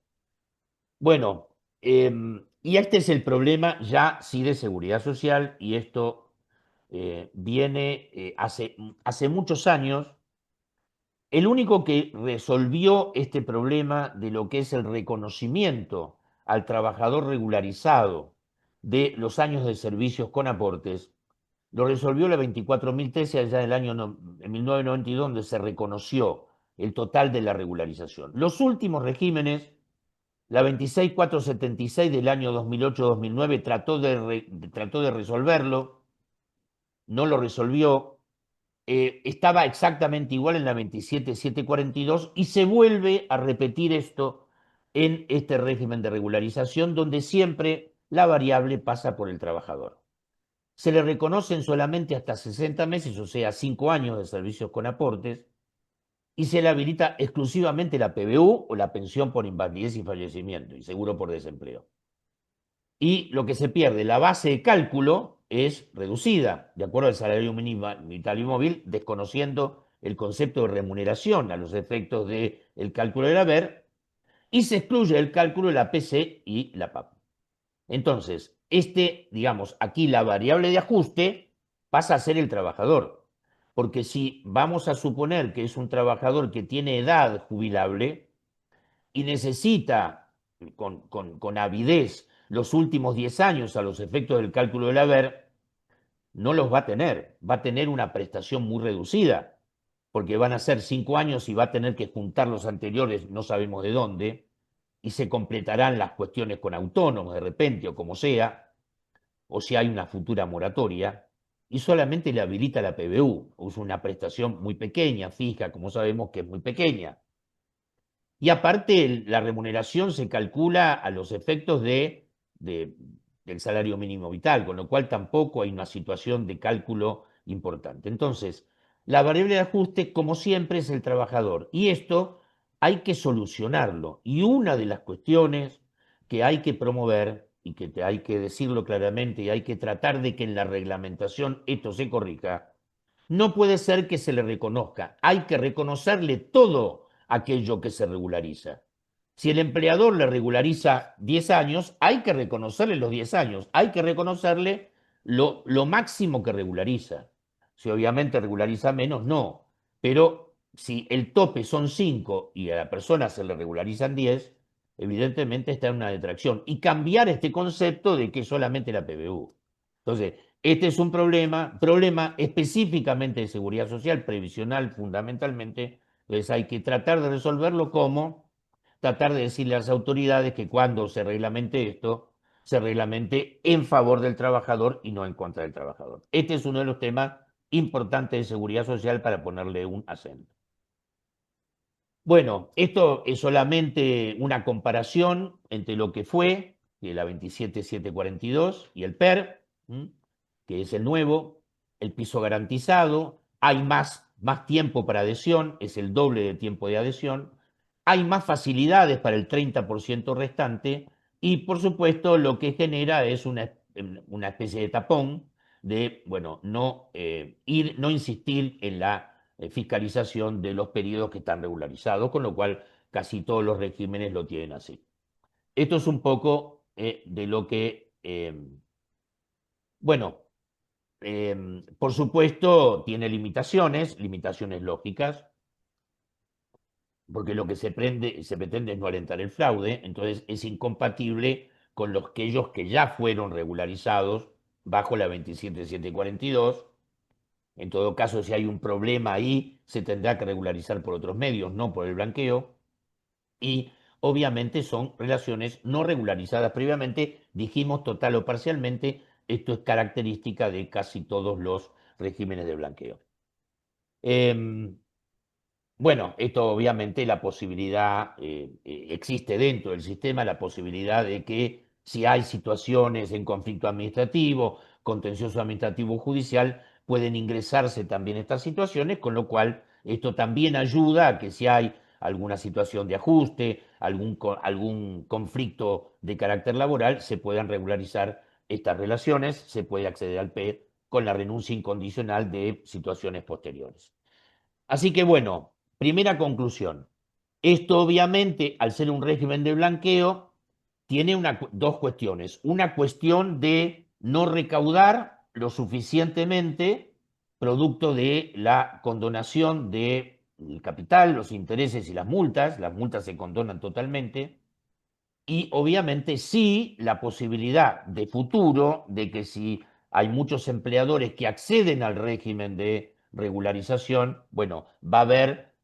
Bueno, y este es el problema ya sí de seguridad social y esto viene hace muchos años. El único que resolvió este problema de lo que es el reconocimiento al trabajador regularizado de los años de servicios con aportes, lo resolvió la 24.013 allá en el año en 1992, donde se reconoció el total de la regularización. Los últimos regímenes, la 26.476 del año 2008-2009, trató de resolverlo, no lo resolvió. Estaba exactamente igual en la 27.742 y se vuelve a repetir esto en este régimen de regularización donde siempre la variable pasa por el trabajador. Se le reconocen solamente hasta 60 meses, o sea, 5 años de servicios con aportes, y se le habilita exclusivamente la PBU o la pensión por invalidez y fallecimiento y seguro por desempleo. Y lo que se pierde, la base de cálculo es reducida, de acuerdo al salario mínimo vital y móvil, desconociendo el concepto de remuneración a los efectos del cálculo del haber, y se excluye el cálculo de la PC y la PAP. Entonces, digamos, aquí la variable de ajuste pasa a ser el trabajador, porque si vamos a suponer que es un trabajador que tiene edad jubilable y necesita con avidez los últimos 10 años a los efectos del cálculo del haber, no los va a tener una prestación muy reducida, porque van a ser 5 años y va a tener que juntar los anteriores, no sabemos de dónde, y se completarán las cuestiones con autónomos de repente o como sea, o si hay una futura moratoria, y solamente le habilita la PBU, es una prestación muy pequeña, fija, como sabemos que es muy pequeña. Y aparte, la remuneración se calcula a los efectos del salario mínimo vital, con lo cual tampoco hay una situación de cálculo importante. Entonces, la variable de ajuste, como siempre, es el trabajador. Y esto hay que solucionarlo. Y una de las cuestiones que hay que promover, y que hay que decirlo claramente, y hay que tratar de que en la reglamentación esto se corrija, no puede ser que se le reconozca. Hay que reconocerle todo aquello que se regulariza. Si el empleador le regulariza 10 años, hay que reconocerle los 10 años, hay que reconocerle lo máximo que regulariza. Si obviamente regulariza menos, no. Pero si el tope son 5 y a la persona se le regularizan 10, evidentemente está en una detracción. Y cambiar este concepto de que es solamente la PBU. Entonces, este es un problema específicamente de seguridad social, previsional fundamentalmente. Entonces hay que tratar de resolverlo como tratar de decirle a las autoridades que cuando se reglamente esto, se reglamente en favor del trabajador y no en contra del trabajador. Este es uno de los temas importantes de seguridad social para ponerle un acento. Bueno, esto es solamente una comparación entre lo que fue la 27742 y el PER, que es el nuevo, el piso garantizado, hay más tiempo para adhesión, es el doble de tiempo de adhesión, hay más facilidades para el 30% restante y por supuesto lo que genera es una especie de tapón de, bueno, no insistir en la fiscalización de los periodos que están regularizados, con lo cual casi todos los regímenes lo tienen así. Esto es un poco de lo que, bueno, por supuesto tiene limitaciones lógicas, porque lo que se pretende es no alentar el fraude, entonces es incompatible con aquellos que ya fueron regularizados bajo la 27742. En todo caso, si hay un problema ahí, se tendrá que regularizar por otros medios, no por el blanqueo. Y obviamente son relaciones no regularizadas previamente, dijimos total o parcialmente, esto es característica de casi todos los regímenes de blanqueo. Bueno, esto obviamente la posibilidad, existe dentro del sistema la posibilidad de que si hay situaciones en conflicto administrativo, contencioso administrativo judicial, pueden ingresarse también estas situaciones, con lo cual esto también ayuda a que si hay alguna situación de ajuste, algún conflicto de carácter laboral, se puedan regularizar estas relaciones, se puede acceder al PE con la renuncia incondicional de situaciones posteriores. Así que bueno, primera conclusión. Esto obviamente, al ser un régimen de blanqueo, tiene dos cuestiones. Una cuestión de no recaudar lo suficientemente producto de la condonación del capital, los intereses y las multas. Las multas se condonan totalmente. Y obviamente sí la posibilidad de futuro de que si hay muchos empleadores que acceden al régimen de regularización, bueno,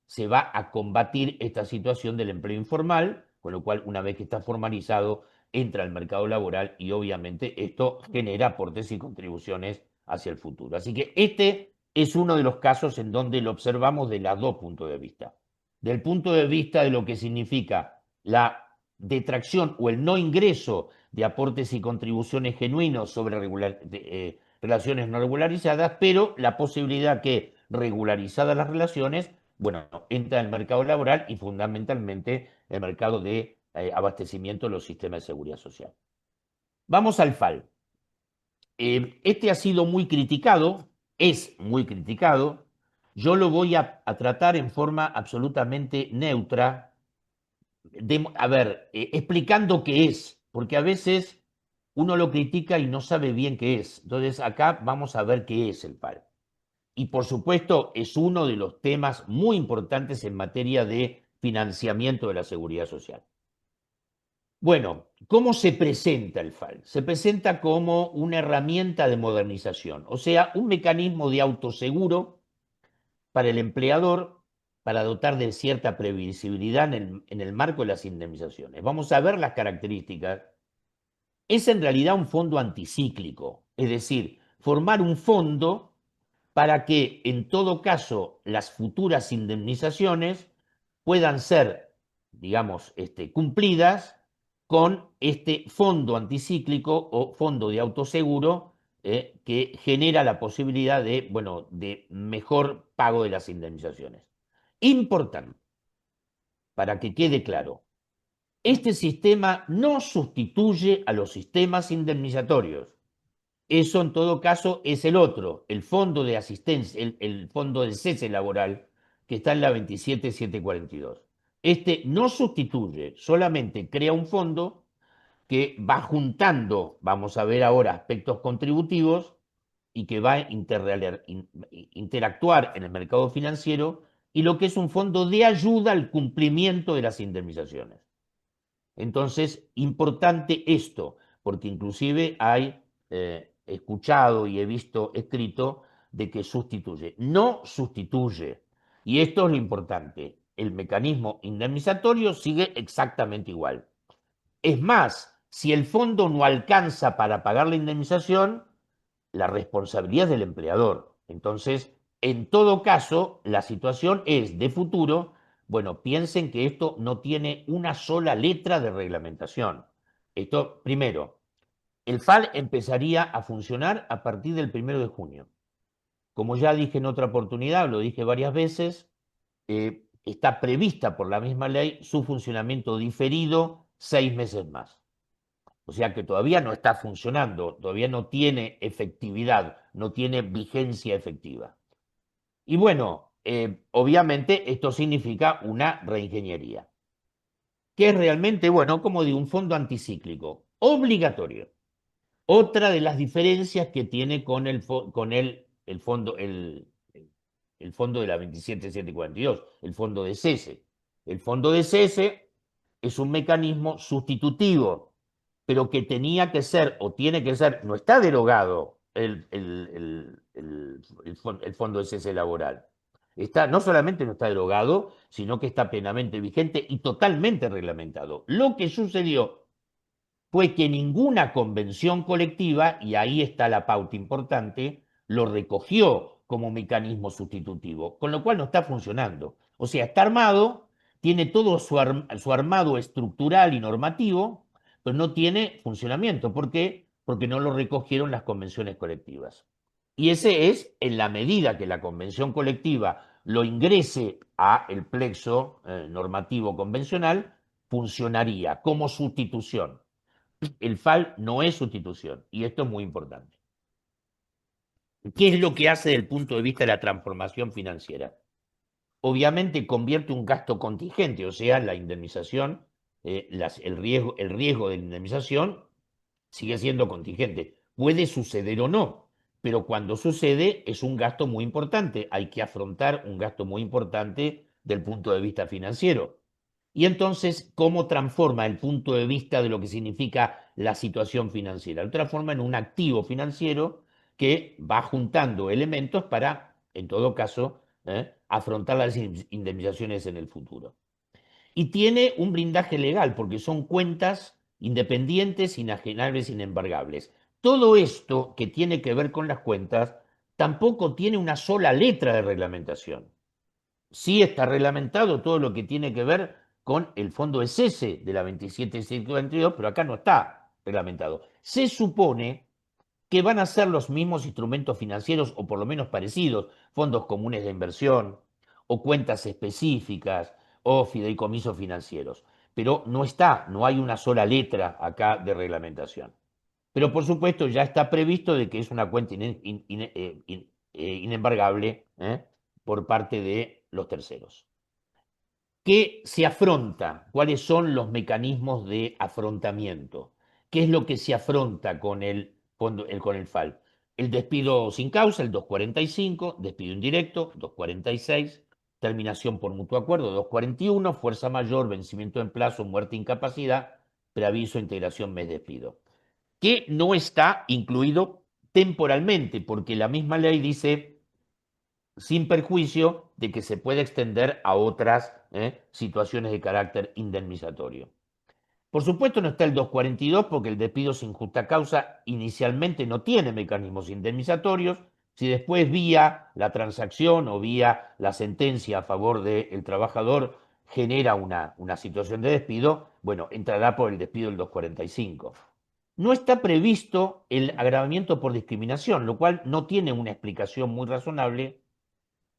se va a combatir esta situación del empleo informal, con lo cual una vez que está formalizado, entra al mercado laboral y obviamente esto genera aportes y contribuciones hacia el futuro. Así que este es uno de los casos en donde lo observamos de los dos puntos de vista. Del punto de vista de lo que significa la detracción o el no ingreso de aportes y contribuciones genuinos sobre relaciones no regularizadas, pero la posibilidad que, regularizadas las relaciones, bueno, entra en el mercado laboral y fundamentalmente el mercado de abastecimiento de los sistemas de seguridad social. Vamos al FAL. Este ha sido muy criticado, es muy criticado. Yo lo voy a tratar en forma absolutamente neutra, explicando qué es, porque a veces uno lo critica y no sabe bien qué es. Entonces acá vamos a ver qué es el PAL. Y por supuesto es uno de los temas muy importantes en materia de financiamiento de la seguridad social. Bueno, ¿cómo se presenta el FAL? Se presenta como una herramienta de modernización, o sea, un mecanismo de autoseguro para el empleador para dotar de cierta previsibilidad en el marco de las indemnizaciones. Vamos a ver las características. Es en realidad un fondo anticíclico, es decir, formar un fondo para que en todo caso las futuras indemnizaciones puedan ser, digamos, cumplidas con este fondo anticíclico o fondo de autoseguro que genera la posibilidad de, bueno, de mejor pago de las indemnizaciones. Importante, para que quede claro, este sistema no sustituye a los sistemas indemnizatorios. Eso en todo caso es el otro, el fondo de asistencia, el fondo de cese laboral que está en la 27742. Este no sustituye, solamente crea un fondo que va juntando, vamos a ver ahora, aspectos contributivos y que va a interactuar en el mercado financiero y lo que es un fondo de ayuda al cumplimiento de las indemnizaciones. Entonces, importante esto, porque inclusive hay escuchado y he visto escrito de que sustituye. No sustituye. Y esto es lo importante. El mecanismo indemnizatorio sigue exactamente igual. Es más, si el fondo no alcanza para pagar la indemnización, la responsabilidad es del empleador. Entonces, en todo caso, la situación es de futuro, bueno, piensen que esto no tiene una sola letra de reglamentación. Esto, primero, el FAL empezaría a funcionar a partir del 1 de junio. Como ya dije en otra oportunidad, lo dije varias veces, está prevista por la misma ley su funcionamiento diferido 6 meses más. O sea que todavía no está funcionando, todavía no tiene efectividad, no tiene vigencia efectiva. Y bueno, obviamente esto significa una reingeniería, que es realmente, bueno, como digo, un fondo anticíclico, obligatorio. Otra de las diferencias que tiene con el fondo de la 27742, el fondo de cese. El fondo de cese es un mecanismo sustitutivo, pero que tenía que ser o tiene que ser, no está derogado el fondo de cese laboral. No solamente no está derogado, sino que está plenamente vigente y totalmente reglamentado. Lo que sucedió fue que ninguna convención colectiva, y ahí está la pauta importante, lo recogió como mecanismo sustitutivo, con lo cual no está funcionando. O sea, está armado, tiene todo su armado estructural y normativo, pero no tiene funcionamiento. ¿Por qué? Porque no lo recogieron las convenciones colectivas. Y ese es en la medida que la convención colectiva lo ingrese a el plexo normativo convencional, funcionaría como sustitución. El FAL no es sustitución, y esto es muy importante. ¿Qué es lo que hace desde el punto de vista de la transformación financiera? Obviamente convierte un gasto contingente, o sea, la indemnización, el riesgo de la indemnización sigue siendo contingente. Puede suceder o no, pero cuando sucede es un gasto muy importante. Hay que afrontar un gasto muy importante del punto de vista financiero. Y entonces, ¿cómo transforma el punto de vista de lo que significa la situación financiera? Lo transforma en un activo financiero que va juntando elementos para, en todo caso, afrontar las indemnizaciones en el futuro. Y tiene un blindaje legal, porque son cuentas independientes, inajenables, inembargables. Todo esto que tiene que ver con las cuentas tampoco tiene una sola letra de reglamentación. Sí está reglamentado todo lo que tiene que ver con el fondo ESESE de la 27722, pero acá no está reglamentado. Se supone que van a ser los mismos instrumentos financieros o por lo menos parecidos, fondos comunes de inversión o cuentas específicas o fideicomisos financieros. Pero no está, no hay una sola letra acá de reglamentación. Pero por supuesto ya está previsto de que es una cuenta inembargable por parte de los terceros. ¿Qué se afronta? ¿Cuáles son los mecanismos de afrontamiento? ¿Qué es lo que se afronta con con el FAL? El despido sin causa, el 245, despido indirecto, 246, terminación por mutuo acuerdo, 241, fuerza mayor, vencimiento en plazo, muerte, incapacidad, preaviso, integración, mes, despido. Que no está incluido temporalmente, porque la misma ley dice sin perjuicio de que se pueda extender a otras situaciones de carácter indemnizatorio. Por supuesto no está el 242 porque el despido sin justa causa inicialmente no tiene mecanismos indemnizatorios. Si después vía la transacción o vía la sentencia a favor del trabajador genera una situación de despido, bueno, entrará por el despido del 245. No está previsto el agravamiento por discriminación, lo cual no tiene una explicación muy razonable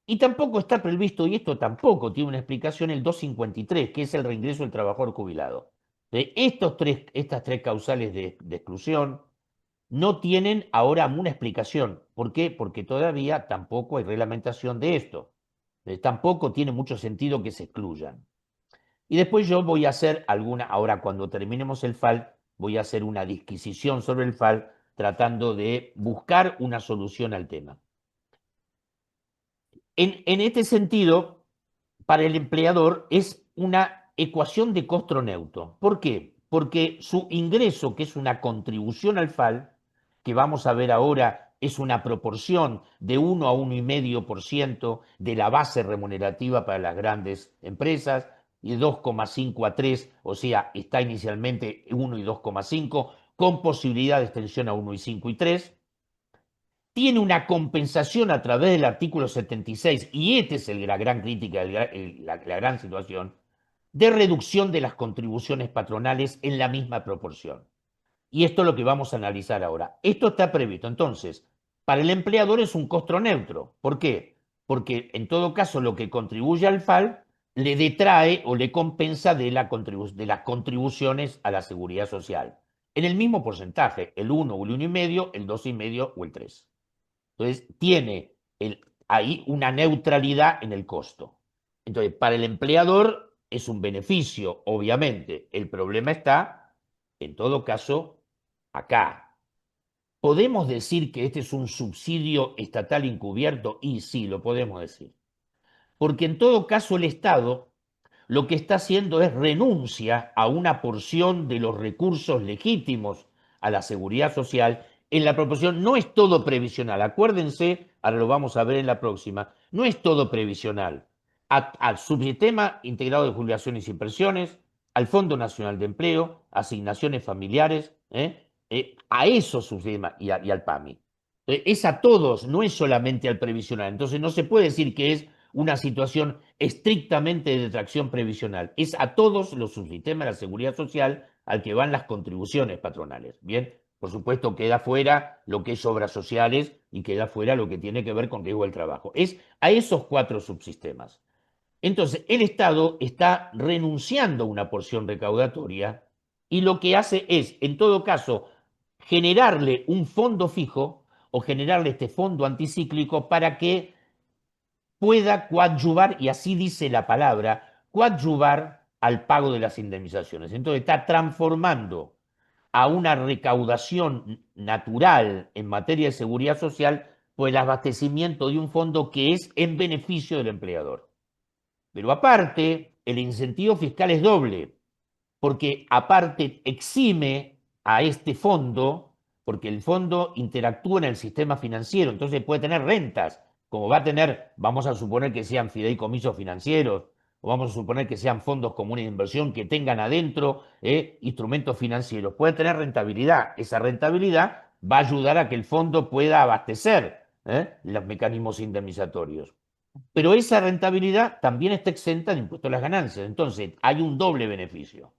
y tampoco está previsto, y esto tampoco tiene una explicación, el 253, que es el reingreso del trabajador jubilado. Estas tres causales de exclusión no tienen ahora una explicación. ¿Por qué? Porque todavía tampoco hay reglamentación de esto. Tampoco tiene mucho sentido que se excluyan. Y después yo voy a hacer ahora cuando terminemos el FAL, voy a hacer una disquisición sobre el FAL tratando de buscar una solución al tema. En este sentido, para el empleador es una ecuación de costo neutro. ¿Por qué? Porque su ingreso, que es una contribución al FAL, que vamos a ver ahora es una proporción de 1 a 1,5% de la base remunerativa para las grandes empresas, y de 2,5 a 3, o sea, está inicialmente 1 y 2,5, con posibilidad de extensión a 1,5 y 3 tiene una compensación a través del artículo 76, y esta es la gran crítica, la gran situación, de reducción de las contribuciones patronales en la misma proporción. Y esto es lo que vamos a analizar ahora. Esto está previsto. Entonces, para el empleador es un costo neutro. ¿Por qué? Porque en todo caso lo que contribuye al FAL le detrae o le compensa de las contribuciones a la seguridad social. En el mismo porcentaje, el 1 o el 1,5, el 2,5 o el 3. Entonces, tiene ahí una neutralidad en el costo. Entonces, para el empleador es un beneficio, obviamente. El problema está, en todo caso, acá. ¿Podemos decir que este es un subsidio estatal encubierto? Y sí, lo podemos decir. Porque en todo caso el Estado lo que está haciendo es renuncia a una porción de los recursos legítimos a la seguridad social en la proporción. No es todo previsional, acuérdense, ahora lo vamos a ver en la próxima, no es todo previsional. Al subsistema integrado de jubilaciones y pensiones, al Fondo Nacional de Empleo, asignaciones familiares, a esos subsistemas y al PAMI. Es a todos, no es solamente al previsional. Entonces no se puede decir que es una situación estrictamente de detracción previsional. Es a todos los subsistemas de la seguridad social al que van las contribuciones patronales. Bien, por supuesto queda fuera lo que es obras sociales y queda fuera lo que tiene que ver con riesgo del trabajo. Es a esos cuatro subsistemas. Entonces, el Estado está renunciando a una porción recaudatoria y lo que hace es, en todo caso, generarle un fondo fijo o generarle este fondo anticíclico para que pueda coadyuvar, y así dice la palabra, coadyuvar al pago de las indemnizaciones. Entonces está transformando a una recaudación natural en materia de seguridad social por el abastecimiento de un fondo que es en beneficio del empleador. Pero aparte, el incentivo fiscal es doble, porque aparte exime a este fondo, porque el fondo interactúa en el sistema financiero, entonces puede tener rentas, como va a tener, vamos a suponer que sean fideicomisos financieros, o vamos a suponer que sean fondos comunes de inversión que tengan adentro instrumentos financieros, puede tener rentabilidad. Esa rentabilidad va a ayudar a que el fondo pueda abastecer los mecanismos indemnizatorios. Pero esa rentabilidad también está exenta de impuesto a las ganancias. Entonces, hay un doble beneficio.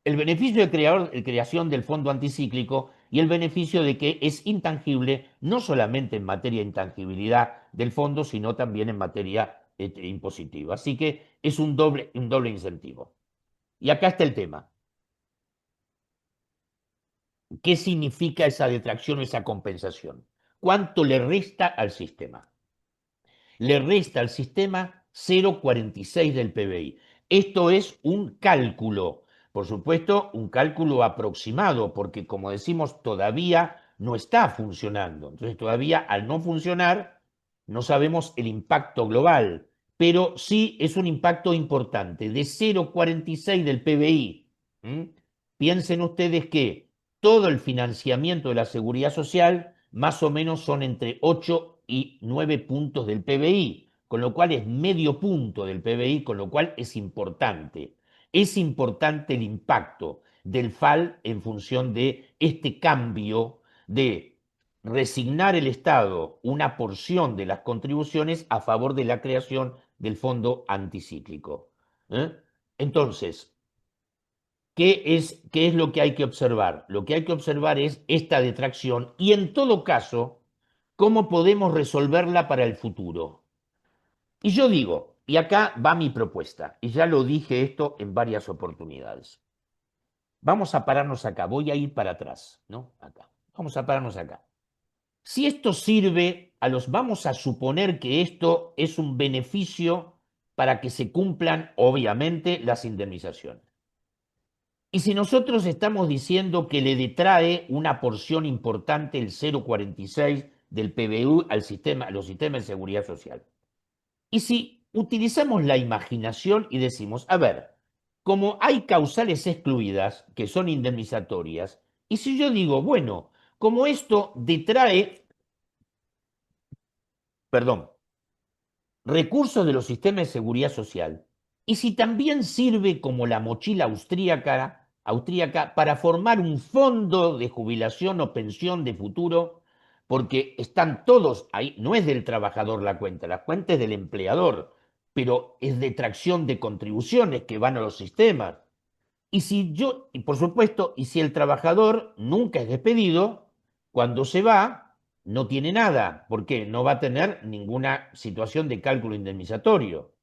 El beneficio de creación del fondo anticíclico y el beneficio de que es intangible no solamente en materia de intangibilidad del fondo, sino también en materia impositiva. Así que es un doble incentivo. Y acá está el tema. ¿Qué significa esa detracción o esa compensación? ¿Cuánto le resta al sistema? Le resta al sistema 0,46 del PBI. Esto es un cálculo, por supuesto, un cálculo aproximado, porque como decimos, todavía no está funcionando. Entonces, todavía al no funcionar, no sabemos el impacto global, pero sí es un impacto importante, de 0,46 del PBI. ¿Mm? Piensen ustedes que todo el financiamiento de la seguridad social más o menos son entre 8 y 9 puntos del PBI, con lo cual es medio punto del PBI, con lo cual es importante. Es importante el impacto del FAL en función de este cambio de resignar el Estado una porción de las contribuciones a favor de la creación del fondo anticíclico. ¿Eh? Entonces, qué es lo que hay que observar? Lo que hay que observar es esta detracción y en todo caso, cómo podemos resolverla para el futuro. Y yo digo, y acá va mi propuesta, y ya lo dije esto en varias oportunidades. Vamos a pararnos acá, voy a ir para atrás, ¿no? Acá. Vamos a pararnos acá. Si esto sirve vamos a suponer que esto es un beneficio para que se cumplan, obviamente, las indemnizaciones. Y si nosotros estamos diciendo que le detrae una porción importante, el 0,46 del PBU al sistema, a los sistemas de seguridad social. Y si utilizamos la imaginación y decimos, a ver, como hay causales excluidas que son indemnizatorias, y si yo digo, bueno, como esto detrae, perdón, recursos de los sistemas de seguridad social, y si también sirve como la mochila austríaca para formar un fondo de jubilación o pensión de futuro, porque están todos ahí, no es del trabajador la cuenta es del empleador, pero es de tracción de contribuciones que van a los sistemas. Y por supuesto, y si el trabajador nunca es despedido, cuando se va, no tiene nada, porque no va a tener ninguna situación de cálculo indemnizatorio.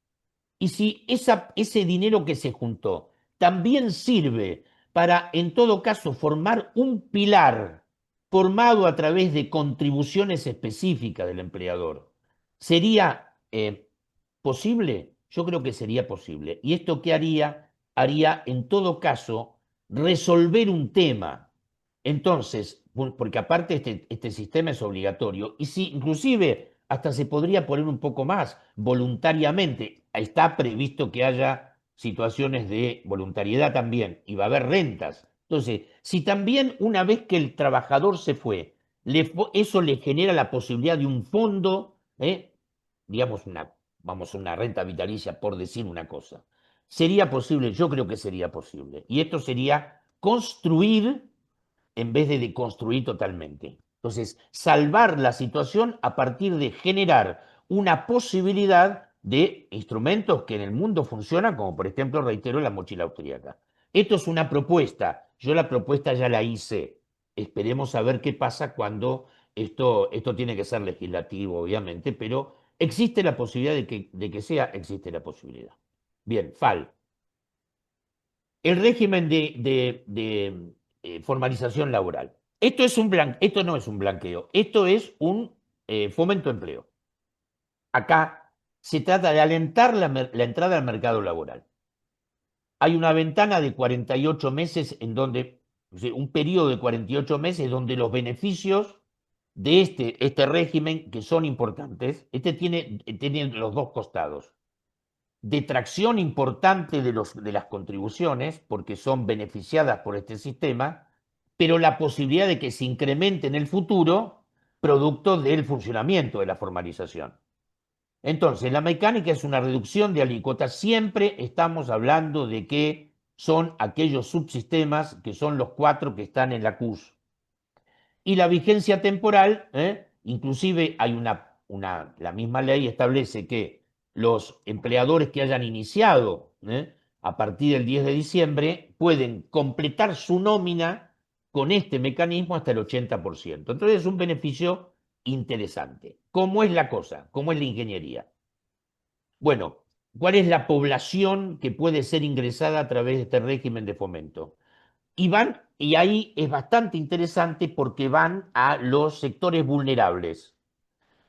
Y si ese dinero que se juntó también sirve para, en todo caso, formar un pilar formado a través de contribuciones específicas del empleador, ¿sería posible? Yo creo que sería posible. ¿Y esto qué haría? Haría, en todo caso, resolver un tema. Entonces, porque aparte este sistema es obligatorio, y si inclusive hasta se podría poner un poco más voluntariamente, está previsto que haya situaciones de voluntariedad también, y va a haber rentas. Entonces, si también una vez que el trabajador se fue, eso le genera la posibilidad de un fondo, digamos, vamos, una renta vitalicia, por decir una cosa. ¿Sería posible? Yo creo que sería posible. Y esto sería construir en vez de deconstruir totalmente. Entonces, salvar la situación a partir de generar una posibilidad de instrumentos que en el mundo funcionan, como por ejemplo, reitero, la mochila austríaca. Esto es una propuesta. Yo la propuesta ya la hice. Esperemos a ver qué pasa cuando esto tiene que ser legislativo, obviamente, pero existe la posibilidad de que sea, existe la posibilidad. Bien, FAL. el régimen de formalización laboral. Esto no es un blanqueo, esto es un fomento de empleo. Acá se trata de alentar la entrada al mercado laboral. Hay una ventana de 48 meses en donde, o sea, un periodo de 48 meses donde los beneficios de este régimen, que son importantes, tiene los dos costados. Detracción importante de las contribuciones, porque son beneficiadas por este sistema, pero la posibilidad de que se incremente en el futuro producto del funcionamiento de la formalización. Entonces, la mecánica es una reducción de alícuotas. Siempre estamos hablando de que son aquellos subsistemas que son los 4 que están en la CUS. Y la vigencia temporal, inclusive hay la misma ley establece que los empleadores que hayan iniciado a partir del 10 de diciembre pueden completar su nómina con este mecanismo hasta el 80%. Entonces es un beneficio interesante. ¿Cómo es la cosa? ¿Cómo es la ingeniería? Bueno, ¿cuál es la población que puede ser ingresada a través de este régimen de fomento? Y ahí es bastante interesante porque van a los sectores vulnerables,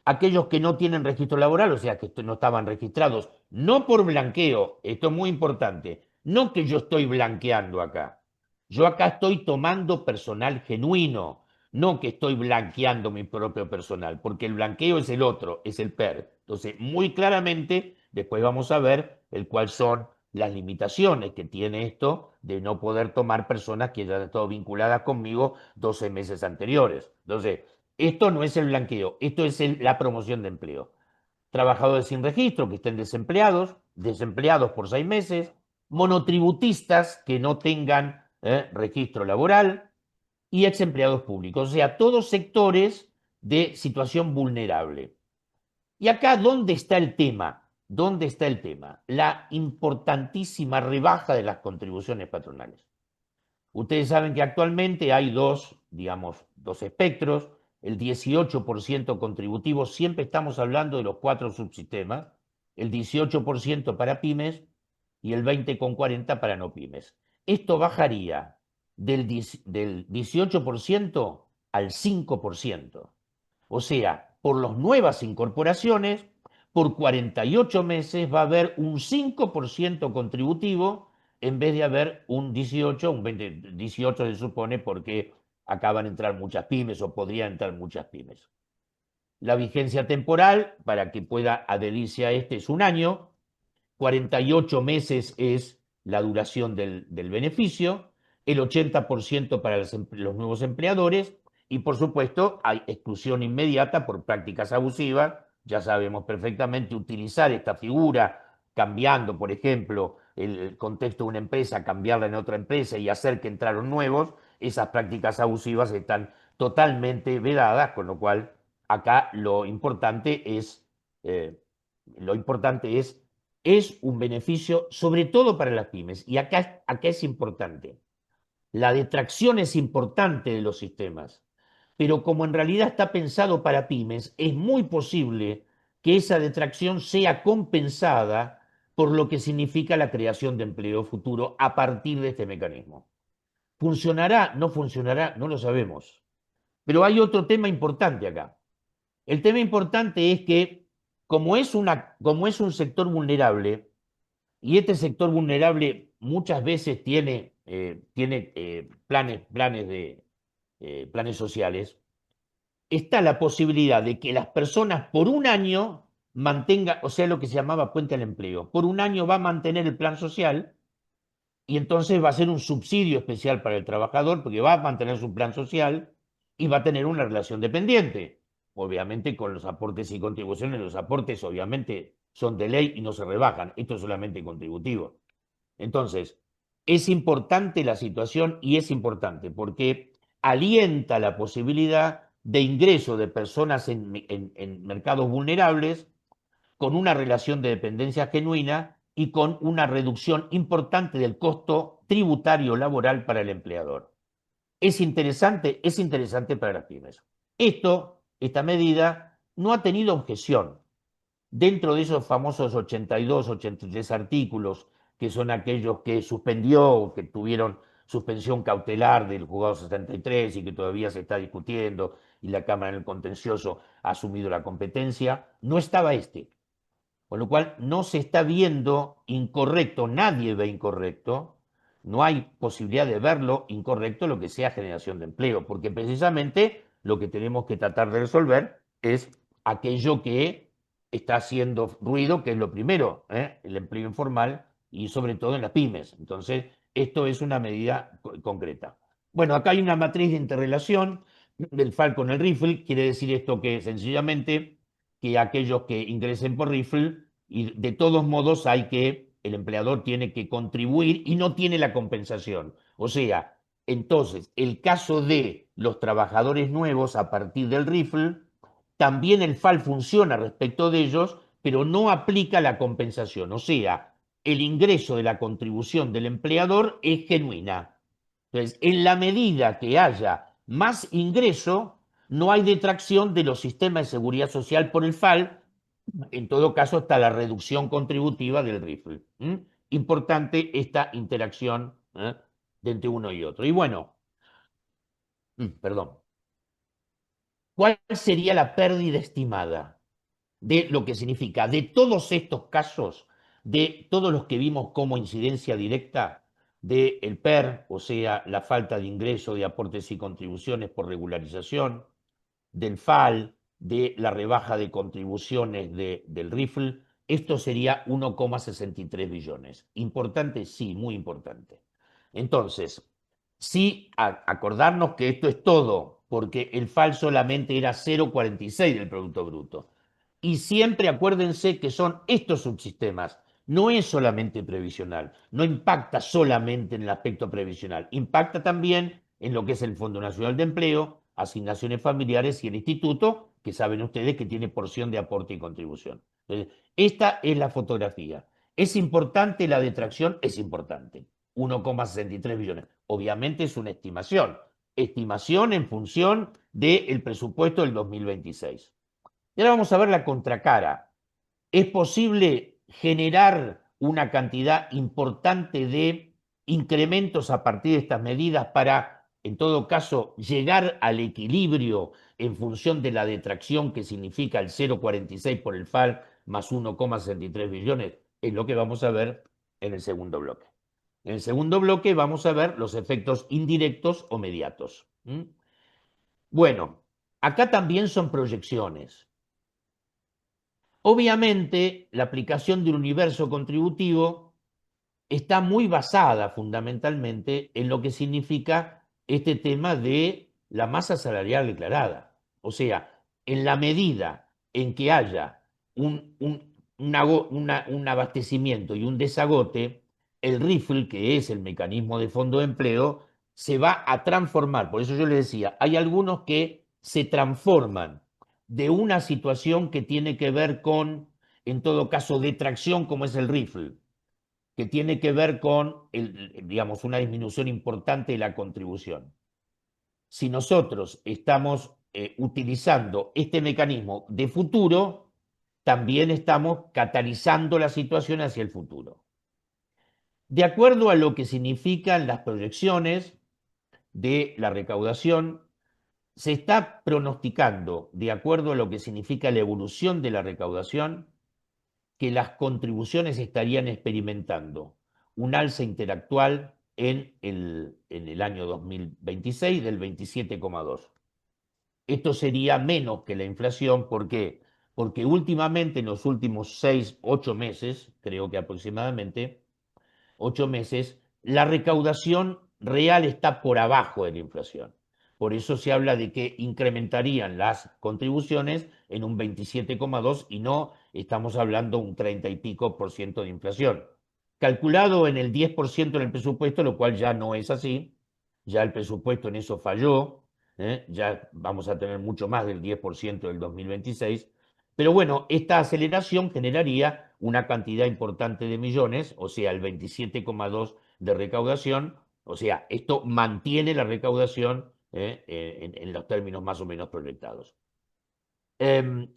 aquellos que no tienen registro laboral, o sea, que no estaban registrados, no por blanqueo, esto es muy importante, no que yo estoy blanqueando acá, yo acá estoy tomando personal genuino, no que estoy blanqueando mi propio personal, porque el blanqueo es el otro, es el PER. Entonces, muy claramente, después vamos a ver cuáles son las limitaciones que tiene esto de no poder tomar personas que hayan estado vinculadas conmigo 12 meses anteriores. Entonces, esto no es el blanqueo, esto es la promoción de empleo. Trabajadores sin registro que estén desempleados por 6 meses, monotributistas que no tengan registro laboral y ex empleados públicos, o sea, todos sectores de situación vulnerable. Y acá, ¿dónde está el tema? ¿Dónde está el tema? La importantísima rebaja de las contribuciones patronales. Ustedes saben que actualmente hay digamos, dos espectros, el 18% contributivo, siempre estamos hablando de los 4 subsistemas, el 18% para pymes y el 20,40% para no pymes. Esto bajaría del 18% al 5%. O sea, por las nuevas incorporaciones, por 48 meses va a haber un 5% contributivo en vez de haber un 18, un 20, 18 se supone porque acaban de entrar muchas pymes o podrían entrar muchas pymes. La vigencia temporal para que pueda adherirse a este es un año, 48 meses es la duración del beneficio, el 80% para los nuevos empleadores y por supuesto hay exclusión inmediata por prácticas abusivas. Ya sabemos perfectamente utilizar esta figura cambiando, por ejemplo, el contexto de una empresa, cambiarla en otra empresa y hacer que entraron nuevos. Esas prácticas abusivas están totalmente vedadas, con lo cual acá lo importante es un beneficio sobre todo para las pymes. Y acá es importante. La detracción es importante de los sistemas, pero como en realidad está pensado para pymes, es muy posible que esa detracción sea compensada por lo que significa la creación de empleo futuro a partir de este mecanismo. ¿Funcionará? ¿No funcionará? No lo sabemos. Pero hay otro tema importante acá. El tema importante es que como es un sector vulnerable, y este sector vulnerable muchas veces tiene planes sociales, está la posibilidad de que las personas por un año mantengan, o sea, lo que se llamaba puente al empleo, por un año va a mantener el plan social y entonces va a ser un subsidio especial para el trabajador porque va a mantener su plan social y va a tener una relación dependiente. Obviamente con los aportes y contribuciones, los aportes obviamente son de ley y no se rebajan, esto es solamente contributivo. Entonces, es importante la situación y es importante porque alienta la posibilidad de ingreso de personas en mercados vulnerables con una relación de dependencia genuina y con una reducción importante del costo tributario laboral para el empleador. Es interesante para las pymes. Esta medida no ha tenido objeción. Dentro de esos famosos 82, 83 artículos que son aquellos que suspendió, que tuvieron suspensión cautelar del juzgado 73 y que todavía se está discutiendo y la Cámara en el contencioso ha asumido la competencia, no estaba este. Con lo cual no se está viendo incorrecto, nadie ve incorrecto, no hay posibilidad de verlo incorrecto lo que sea generación de empleo, porque precisamente lo que tenemos que tratar de resolver es aquello que está haciendo ruido, que es lo primero, el empleo informal y sobre todo en las pymes. Entonces, esto es una medida concreta. Bueno, acá hay una matriz de interrelación del FAL con el RIFLE, quiere decir esto que sencillamente que aquellos que ingresen por RIFLE y de todos modos el empleador tiene que contribuir y no tiene la compensación. O sea, entonces, el caso de los trabajadores nuevos a partir del RIFLE, también el FAL funciona respecto de ellos, pero no aplica la compensación. O sea, el ingreso de la contribución del empleador es genuina. Entonces, en la medida que haya más ingreso, no hay detracción de los sistemas de seguridad social por el FAL. En todo caso, está la reducción contributiva del RIFLE. Importante esta interacción de entre uno y otro. Y bueno, perdón, ¿cuál sería la pérdida estimada de lo que significa de todos estos casos, de todos los que vimos como incidencia directa del PER, o sea, la falta de ingreso de aportes y contribuciones por regularización, del FAL, de la rebaja de contribuciones del RIFLE? Esto sería 1,63 billones. ¿Importante? Sí, muy importante. Entonces, sí, acordarnos que esto es todo, porque el FAL solamente era 0,46 del Producto Bruto. Y siempre acuérdense que son estos subsistemas. No es solamente previsional, no impacta solamente en el aspecto previsional, impacta también en lo que es el Fondo Nacional de Empleo, asignaciones familiares y el instituto, que saben ustedes que tiene porción de aporte y contribución. Entonces, esta es la fotografía. ¿Es importante la detracción? Es importante. 1,63 billones. Obviamente es una estimación. Estimación en función del presupuesto del 2026. Y ahora vamos a ver la contracara. ¿Es posible generar una cantidad importante de incrementos a partir de estas medidas para, en todo caso, llegar al equilibrio en función de la detracción que significa el 0,46 por el FAL más 1,63 billones? Es lo que vamos a ver en el segundo bloque. En el segundo bloque vamos a ver los efectos indirectos o mediatos. Bueno, acá también son proyecciones. Obviamente, la aplicación del universo contributivo está muy basada fundamentalmente en lo que significa este tema de la masa salarial declarada. O sea, en la medida en que haya un abastecimiento y un desagote, el RIFLE, que es el mecanismo de fondo de empleo, se va a transformar. Por eso yo les decía, hay algunos que se transforman de una situación que tiene que ver con, en todo caso, detracción, como es el RIFLE, que tiene que ver con, digamos, una disminución importante de la contribución. Si nosotros estamos utilizando este mecanismo de futuro, también estamos catalizando la situación hacia el futuro. De acuerdo a lo que significan las proyecciones de la recaudación, se está pronosticando, de acuerdo a lo que significa la evolución de la recaudación, que las contribuciones estarían experimentando un alza interactual en el año 2026 del 27,2. Esto sería menos que la inflación. ¿Por qué? Porque últimamente, en los últimos 6, 8 meses, creo que aproximadamente, 8 meses, la recaudación real está por abajo de la inflación. Por eso se habla de que incrementarían las contribuciones en un 27,2 y no estamos hablando un 30 y pico por ciento de inflación. Calculado en el 10% en el presupuesto, lo cual ya no es así, ya el presupuesto en eso falló, ya vamos a tener mucho más del 10% del 2026, pero bueno, esta aceleración generaría una cantidad importante de millones, o sea, el 27,2 de recaudación, o sea, esto mantiene la recaudación en los términos más o menos proyectados.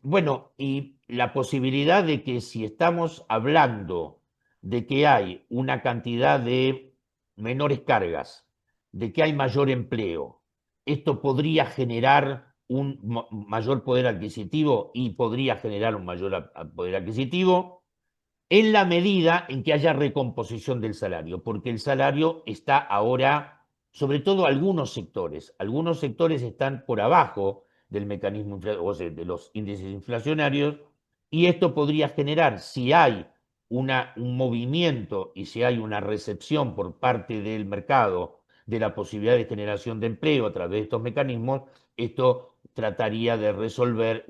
Bueno, y la posibilidad de que si estamos hablando de que hay una cantidad de menores cargas, de que hay mayor empleo, esto podría generar un mayor poder adquisitivo y podría generar un mayor poder adquisitivo en la medida en que haya recomposición del salario, porque el salario está ahora, sobre todo algunos sectores están por abajo del mecanismo, o sea, de los índices inflacionarios, y esto podría generar, si hay un movimiento y si hay una recepción por parte del mercado de la posibilidad de generación de empleo a través de estos mecanismos, esto trataría de resolver,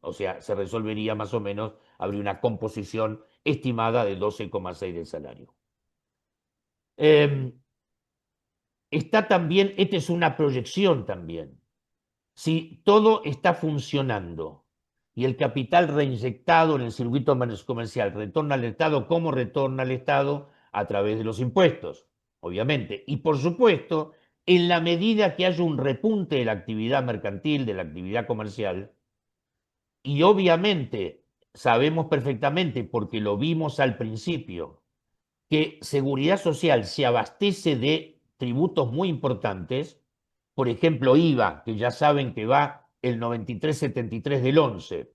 o sea, se resolvería más o menos, habría una composición estimada de 12,6 del salario. Está también, esta es una proyección también. Si todo está funcionando y el capital reinyectado en el circuito comercial retorna al Estado, ¿cómo retorna al Estado? A través de los impuestos, obviamente. Y por supuesto, en la medida que haya un repunte de la actividad mercantil, de la actividad comercial, y obviamente sabemos perfectamente, porque lo vimos al principio, que Seguridad Social se abastece de tributos muy importantes, por ejemplo IVA, que ya saben que va el 93,73 del 11,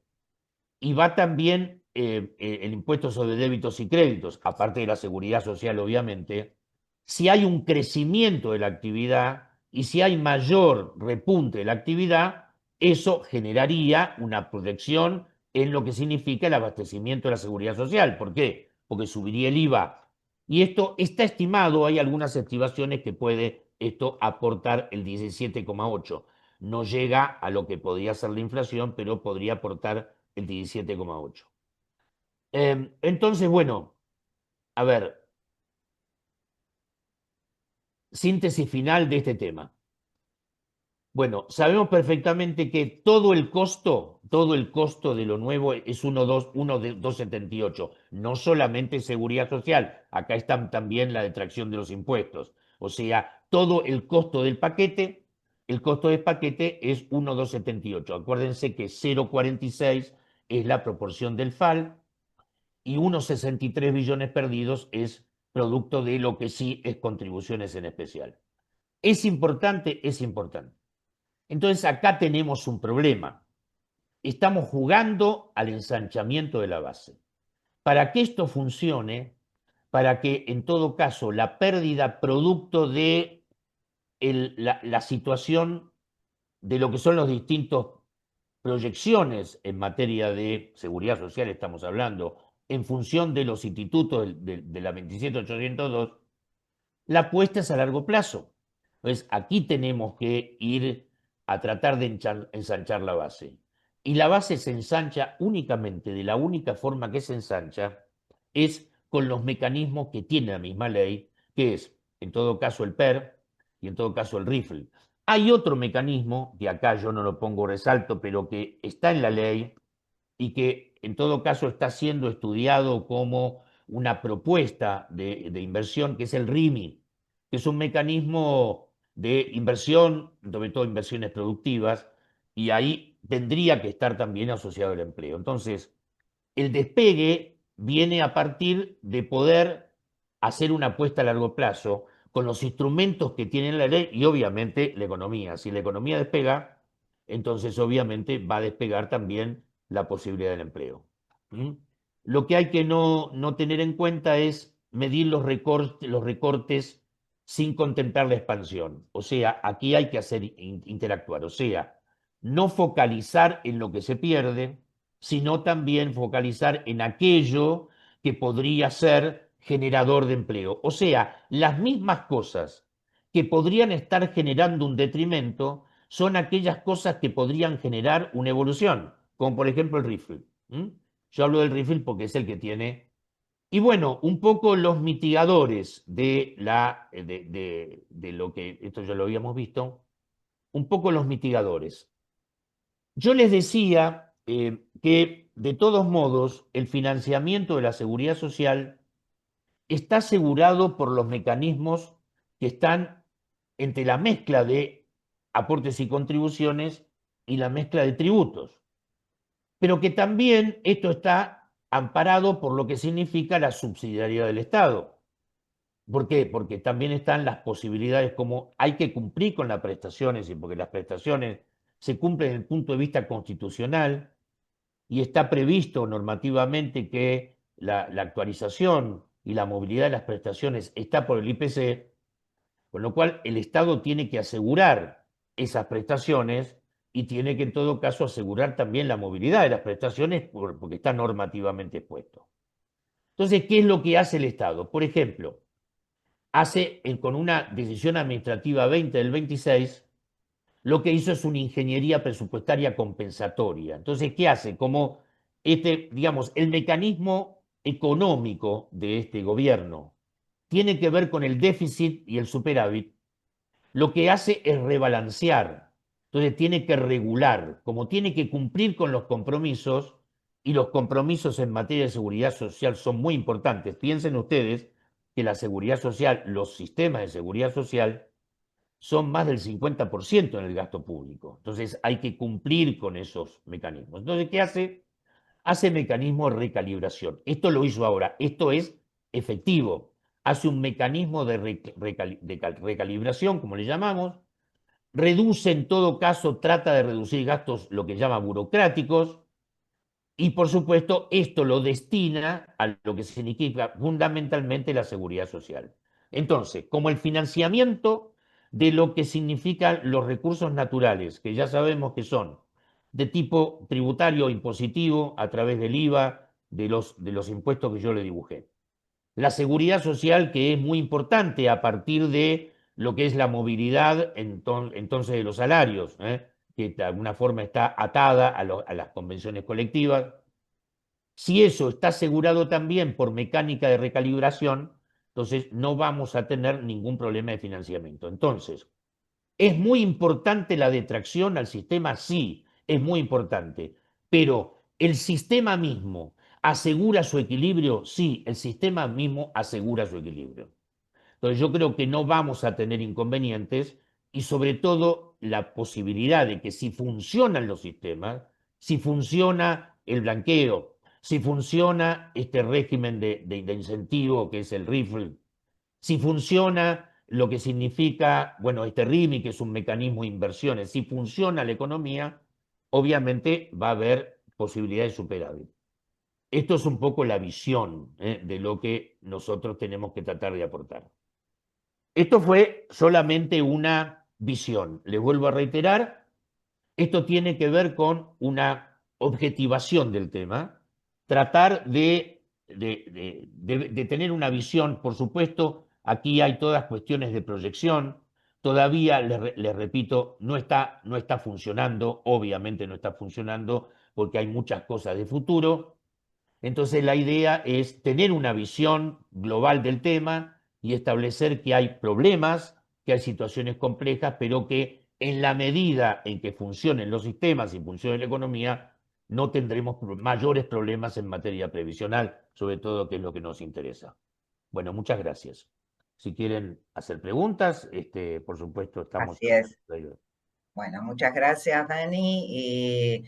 y va también el impuesto sobre débitos y créditos, aparte de la Seguridad Social obviamente. Si hay un crecimiento de la actividad y si hay mayor repunte de la actividad, eso generaría una protección en lo que significa el abastecimiento de la Seguridad Social. ¿Por qué? Porque subiría el IVA. Y esto está estimado, hay algunas estimaciones que puede esto aportar el 17,8. No llega a lo que podría ser la inflación, pero podría aportar el 17,8. Entonces, bueno, a ver, síntesis final de este tema. Bueno, sabemos perfectamente que todo el costo de lo nuevo es 1,278. No solamente seguridad social, acá está también la detracción de los impuestos. O sea, todo el costo del paquete, el costo del paquete es 1,278. Acuérdense que 0,46 es la proporción del FAL y 1,63 billones perdidos es producto de lo que sí es contribuciones en especial. ¿Es importante? Es importante. Entonces acá tenemos un problema. Estamos jugando al ensanchamiento de la base. Para que esto funcione, para que en todo caso la pérdida producto de la situación de lo que son los distintos proyecciones en materia de seguridad social, estamos hablando, en función de los institutos de la 27802, la apuesta es a largo plazo. Entonces, aquí tenemos que ir a tratar de ensanchar la base. Y la base se ensancha únicamente, de la única forma que se ensancha, es con los mecanismos que tiene la misma ley, que es, en todo caso, el PER y en todo caso el RIFLE. Hay otro mecanismo, que acá yo no lo pongo resalto, pero que está en la ley y que en todo caso está siendo estudiado como una propuesta de inversión, que es el RIMI, que es un mecanismo de inversión, sobre todo inversiones productivas, y ahí tendría que estar también asociado el empleo. Entonces, el despegue viene a partir de poder hacer una apuesta a largo plazo con los instrumentos que tiene la ley y obviamente la economía. Si la economía despega, entonces obviamente va a despegar también la posibilidad del empleo. ¿Mm? Lo que hay que no tener en cuenta es medir los recortes sin contemplar la expansión. O sea, aquí hay que hacer interactuar. O sea, no focalizar en lo que se pierde, sino también focalizar en aquello que podría ser generador de empleo. O sea, las mismas cosas que podrían estar generando un detrimento son aquellas cosas que podrían generar una evolución, como por ejemplo el rifle. Yo hablo del rifle porque es el que tiene. Y bueno, un poco los mitigadores de lo que, esto ya lo habíamos visto, un poco los mitigadores. Yo les decía que de todos modos el financiamiento de la seguridad social está asegurado por los mecanismos que están entre la mezcla de aportes y contribuciones y la mezcla de tributos, pero que también esto está amparado por lo que significa la subsidiariedad del Estado. ¿Por qué? Porque también están las posibilidades como hay que cumplir con las prestaciones y porque las prestaciones se cumplen desde el punto de vista constitucional y está previsto normativamente que la actualización y la movilidad de las prestaciones está por el IPC, con lo cual el Estado tiene que asegurar esas prestaciones y tiene que en todo caso asegurar también la movilidad de las prestaciones porque está normativamente expuesto. Entonces, ¿qué es lo que hace el Estado? Por ejemplo, hace con una decisión administrativa 20 del 26, lo que hizo es una ingeniería presupuestaria compensatoria. Entonces, ¿qué hace? Como digamos, el mecanismo económico de este gobierno tiene que ver con el déficit y el superávit, lo que hace es rebalancear. Entonces tiene que regular, como tiene que cumplir con los compromisos, y los compromisos en materia de seguridad social son muy importantes. Piensen ustedes que la seguridad social, los sistemas de seguridad social, son más del 50% en el gasto público. Entonces hay que cumplir con esos mecanismos. Entonces, ¿qué hace? Hace mecanismo de recalibración. Esto lo hizo ahora. Esto es efectivo. Hace un mecanismo de recalibración, como le llamamos. Reduce en todo caso, trata de reducir gastos, lo que llama burocráticos. Y por supuesto, esto lo destina a lo que significa fundamentalmente la seguridad social. Entonces, como el financiamiento de lo que significan los recursos naturales, que ya sabemos que son de tipo tributario o impositivo a través del IVA, de los impuestos que yo le dibujé. La seguridad social, que es muy importante a partir de lo que es la movilidad entonces de los salarios, que de alguna forma está atada a las convenciones colectivas. Si eso está asegurado también por mecánica de recalibración, entonces no vamos a tener ningún problema de financiamiento. Entonces, ¿es muy importante la detracción al sistema? Sí, es muy importante. Pero ¿el sistema mismo asegura su equilibrio? Sí, el sistema mismo asegura su equilibrio. Entonces yo creo que no vamos a tener inconvenientes y sobre todo la posibilidad de que si funcionan los sistemas, si funciona el blanqueo, si funciona este régimen de incentivo que es el RIFL, si funciona lo que significa, bueno, este RIMI, que es un mecanismo de inversiones, si funciona la economía, obviamente va a haber posibilidad de superávit. Esto es un poco la visión de lo que nosotros tenemos que tratar de aportar. Esto fue solamente una visión. Les vuelvo a reiterar, esto tiene que ver con una objetivación del tema, tratar de tener una visión. Por supuesto, aquí hay todas cuestiones de proyección. Todavía, les repito, no está funcionando, obviamente no está funcionando porque hay muchas cosas de futuro. Entonces la idea es tener una visión global del tema y establecer que hay problemas, que hay situaciones complejas, pero que en la medida en que funcionen los sistemas y funcione la economía, no tendremos mayores problemas en materia previsional, sobre todo que es lo que nos interesa. Bueno, muchas gracias. Si quieren hacer preguntas, por supuesto, estamos Así es. para ayudar. Bueno, muchas gracias, Dani. Y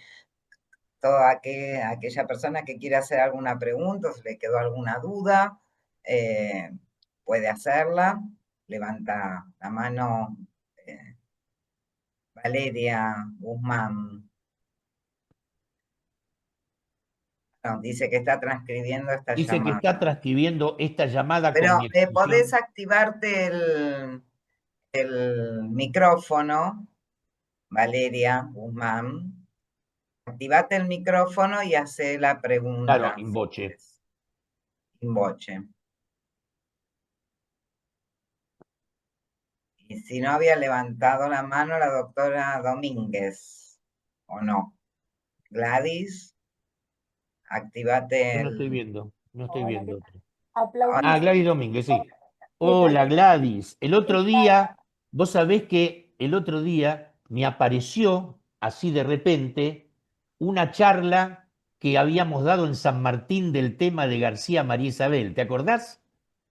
aquella persona que quiera hacer alguna pregunta, si le quedó alguna duda, eh, puede hacerla. Levanta la mano Valeria Guzmán. No, dice que está transcribiendo esta Dice que está llamada. transcribiendo esta llamada con Pero mi podés expresión. activarte el micrófono, Valeria Guzmán. Activate el micrófono y hace la Claro, pregunta, in si voce. querés, in voce. Y si no había levantado la mano la doctora Domínguez, ¿o no? Gladys, activate Yo no estoy el... viendo, no estoy Hola, ¿qué viendo. tal? Aplaudí. Ah, Gladys Domínguez, sí. ¿Qué tal? Hola, Gladys. El ¿Qué otro tal? día, vos sabés que el otro día me apareció, así de repente, una charla que habíamos dado en San Martín del tema de García María Isabel. ¿Te acordás?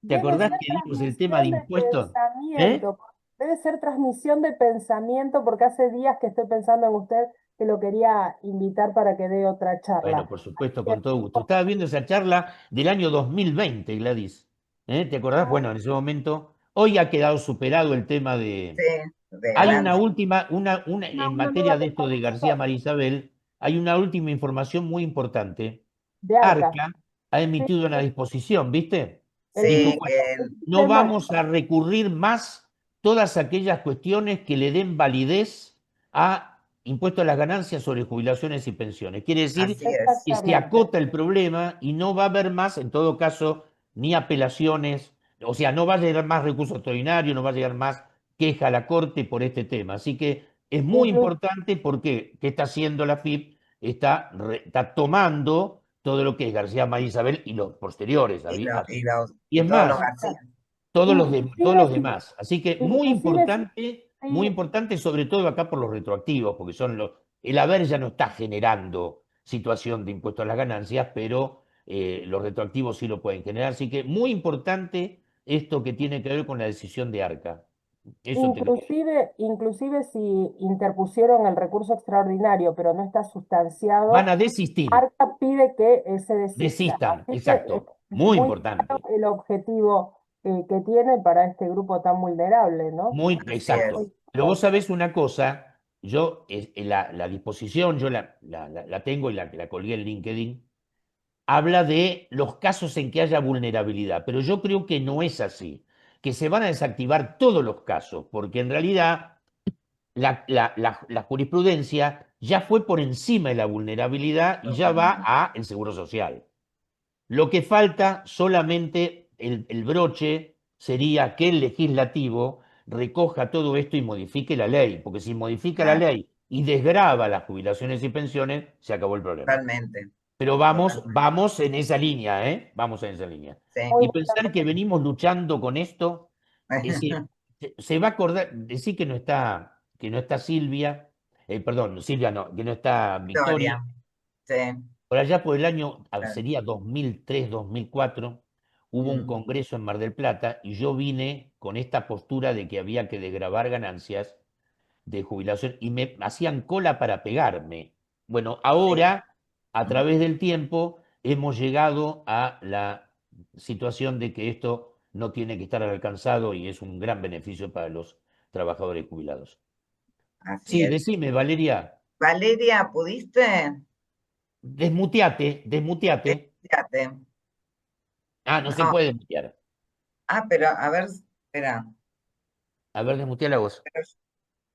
¿Te Debe acordás ser que dimos el tema de transmisión de impuestos? ¿Eh? pensamiento. Debe ser transmisión de pensamiento porque hace días que estoy pensando en usted que lo quería invitar para que dé otra Bueno, charla. por supuesto, con todo gusto. Estaba viendo esa charla del año 2020, Gladys. ¿Te acordás? Ah, Bueno, en ese momento, hoy ha quedado superado el tema Sí, de... de Hay una ganancia. última, en una nueva materia de esto de García convocatoria María Isabel, hay una última información muy importante. de ARCA. Arca ha Sí, emitido una sí, disposición, ¿viste? el Dijo, 15, Sí, bueno, que el 15 no de mayo. vamos a recurrir más todas aquellas cuestiones que le den validez a impuesto a las ganancias sobre jubilaciones y pensiones. Quiere decir así es. que se Exactamente. acota el problema y no va a haber más, en todo caso, ni apelaciones, o sea, no va a llegar más recursos extraordinarios, no va a llegar más queja a la Corte por este tema. Así que es muy Incluso, importante porque, ¿qué está haciendo la AFIP? Está tomando todo lo que es García María Isabel y los posteriores, así. Y es Y todos los más, García. todos los inclusive, demás. Así que inclusive, muy sí, importante sobre todo acá por los retroactivos, porque el haber ya no está generando situación de impuesto a las ganancias, pero los retroactivos sí lo pueden generar. Así que muy importante esto que tiene que ver con la decisión de Arca. Eso te lo quiero. inclusive si interpusieron el recurso extraordinario, pero no está Van sustanciado, a desistir, ARCA pide que se desista. desistan, Así que exacto. es Muy muy claro importante. el objetivo que tiene para este grupo tan vulnerable, ¿no? Muy Así es. Muy exacto. Pero vos importante. sabés una cosa, yo la disposición, yo la tengo y la colgué en LinkedIn, habla de los casos en que haya vulnerabilidad, pero yo creo que no es así, que se van a desactivar todos los casos, porque en realidad la jurisprudencia ya fue por encima de la vulnerabilidad y ya va Totalmente. a el Seguro Social. Lo que falta solamente el broche sería que el legislativo recoja todo esto y modifique la ley, porque si modifica la Claro, ley y desgrava las jubilaciones y pensiones, se acabó el problema. totalmente. Pero Totalmente. vamos en esa línea, ¿eh? Vamos en esa línea. Sí. Muy Y pensar que venimos luchando con esto, es decir, se va a acordar, decir que no está Silvia, perdón, Silvia no, que no está Victoria, Victoria. Sí. por allá por el año, Claro. sería 2003, 2004, hubo un Mm, congreso en Mar del Plata y yo vine con esta postura de que había que desgravar ganancias de jubilación y me hacían cola para pegarme. Bueno, sí. ahora, a través del tiempo, hemos llegado a la situación de que esto no tiene que estar alcanzado y es un gran beneficio para los trabajadores jubilados. Así Sí, es. decime, Valeria, Valeria, ¿pudiste? desmuteate. Fíjate. Ah, no se No. puede desmutear. Pero a ver, espera. A ver, desmutea la voz. Pero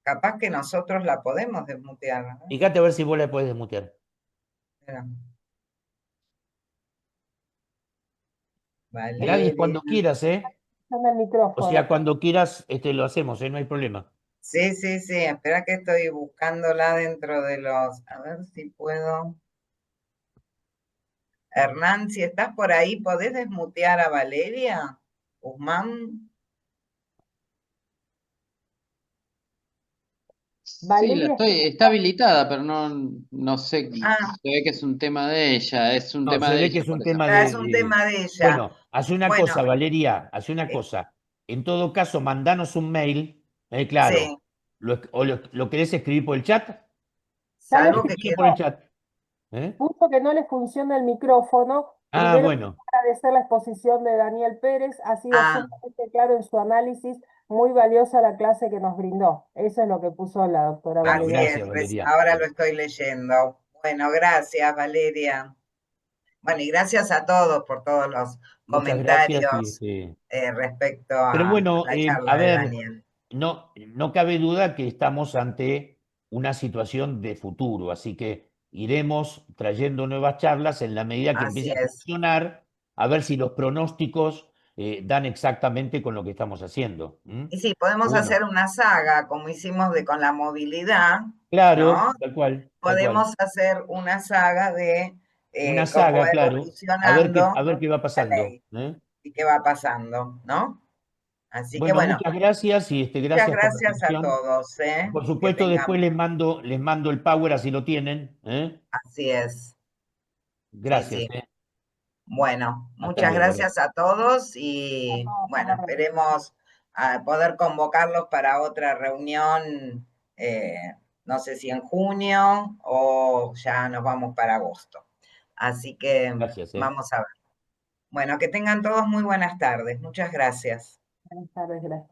capaz que nosotros la podemos desmutear, ¿no? Fíjate a ver si vos la podés desmutear. Espera. Gladys, cuando Valeria. quieras, ¿eh? en el O sea, micrófono. cuando quieras, lo hacemos, ¿eh? No hay problema. Sí, sí, sí. Espera que estoy buscándola dentro de los. A ver si puedo. Hernán, si estás por ahí, ¿podés desmutear a Valeria? Guzmán. Sí, Valeria, está habilitada, pero no sé, Ah, se ve que es un tema de ella, es un No, tema se de ve que ella es un por eso. tema es un tema de ella. Bueno, hace una Bueno, cosa, Valeria, hace una eh, cosa. En todo caso, mandanos un mail, claro. sí, ¿Lo querés escribir por el chat? ya lo salvo que Escribilo quede. por el chat. ¿Eh? puso que no le funciona el micrófono. Ah, Primero, bueno, agradecer la exposición de Daniel Pérez. Ha sido Ah, sumamente claro en su análisis, muy valiosa la clase que nos brindó. Eso es lo que puso la doctora bueno, así Valeria. es. gracias, Valeria. Ahora lo estoy leyendo. Bueno, gracias, Valeria. Bueno, y gracias a todos por todos los Muchas gracias comentarios respecto pero a bueno, la a charla de ver, Daniel. no cabe duda que estamos ante una situación de futuro, así que iremos trayendo nuevas charlas en la medida que Así empiece a es. funcionar, a ver si los pronósticos dan exactamente con lo que estamos haciendo. Y sí, podemos hacer Bueno, una saga, como hicimos con la movilidad, claro, ¿no? tal cual, tal cual. Podemos hacer una saga de Una cómo va saga, claro, evolucionando a ver qué va la pasando. ley y qué va pasando, ¿no? Así que Bueno, bueno, muchas gracias y muchas gracias por la gracias a atención. todos, ¿eh? Por Que supuesto, tengan, después les mando el Power así lo tienen. así es, sí, Gracias, sí. Bueno, Hasta muchas luego. gracias a todos A y todos por bueno, la esperemos poder convocarlos para otra reunión no sé si en junio o ya nos vamos para agosto. Así que Gracias, vamos a ver. Bueno, que tengan todos muy buenas tardes. Muchas gracias. Buenas tardes, gracias.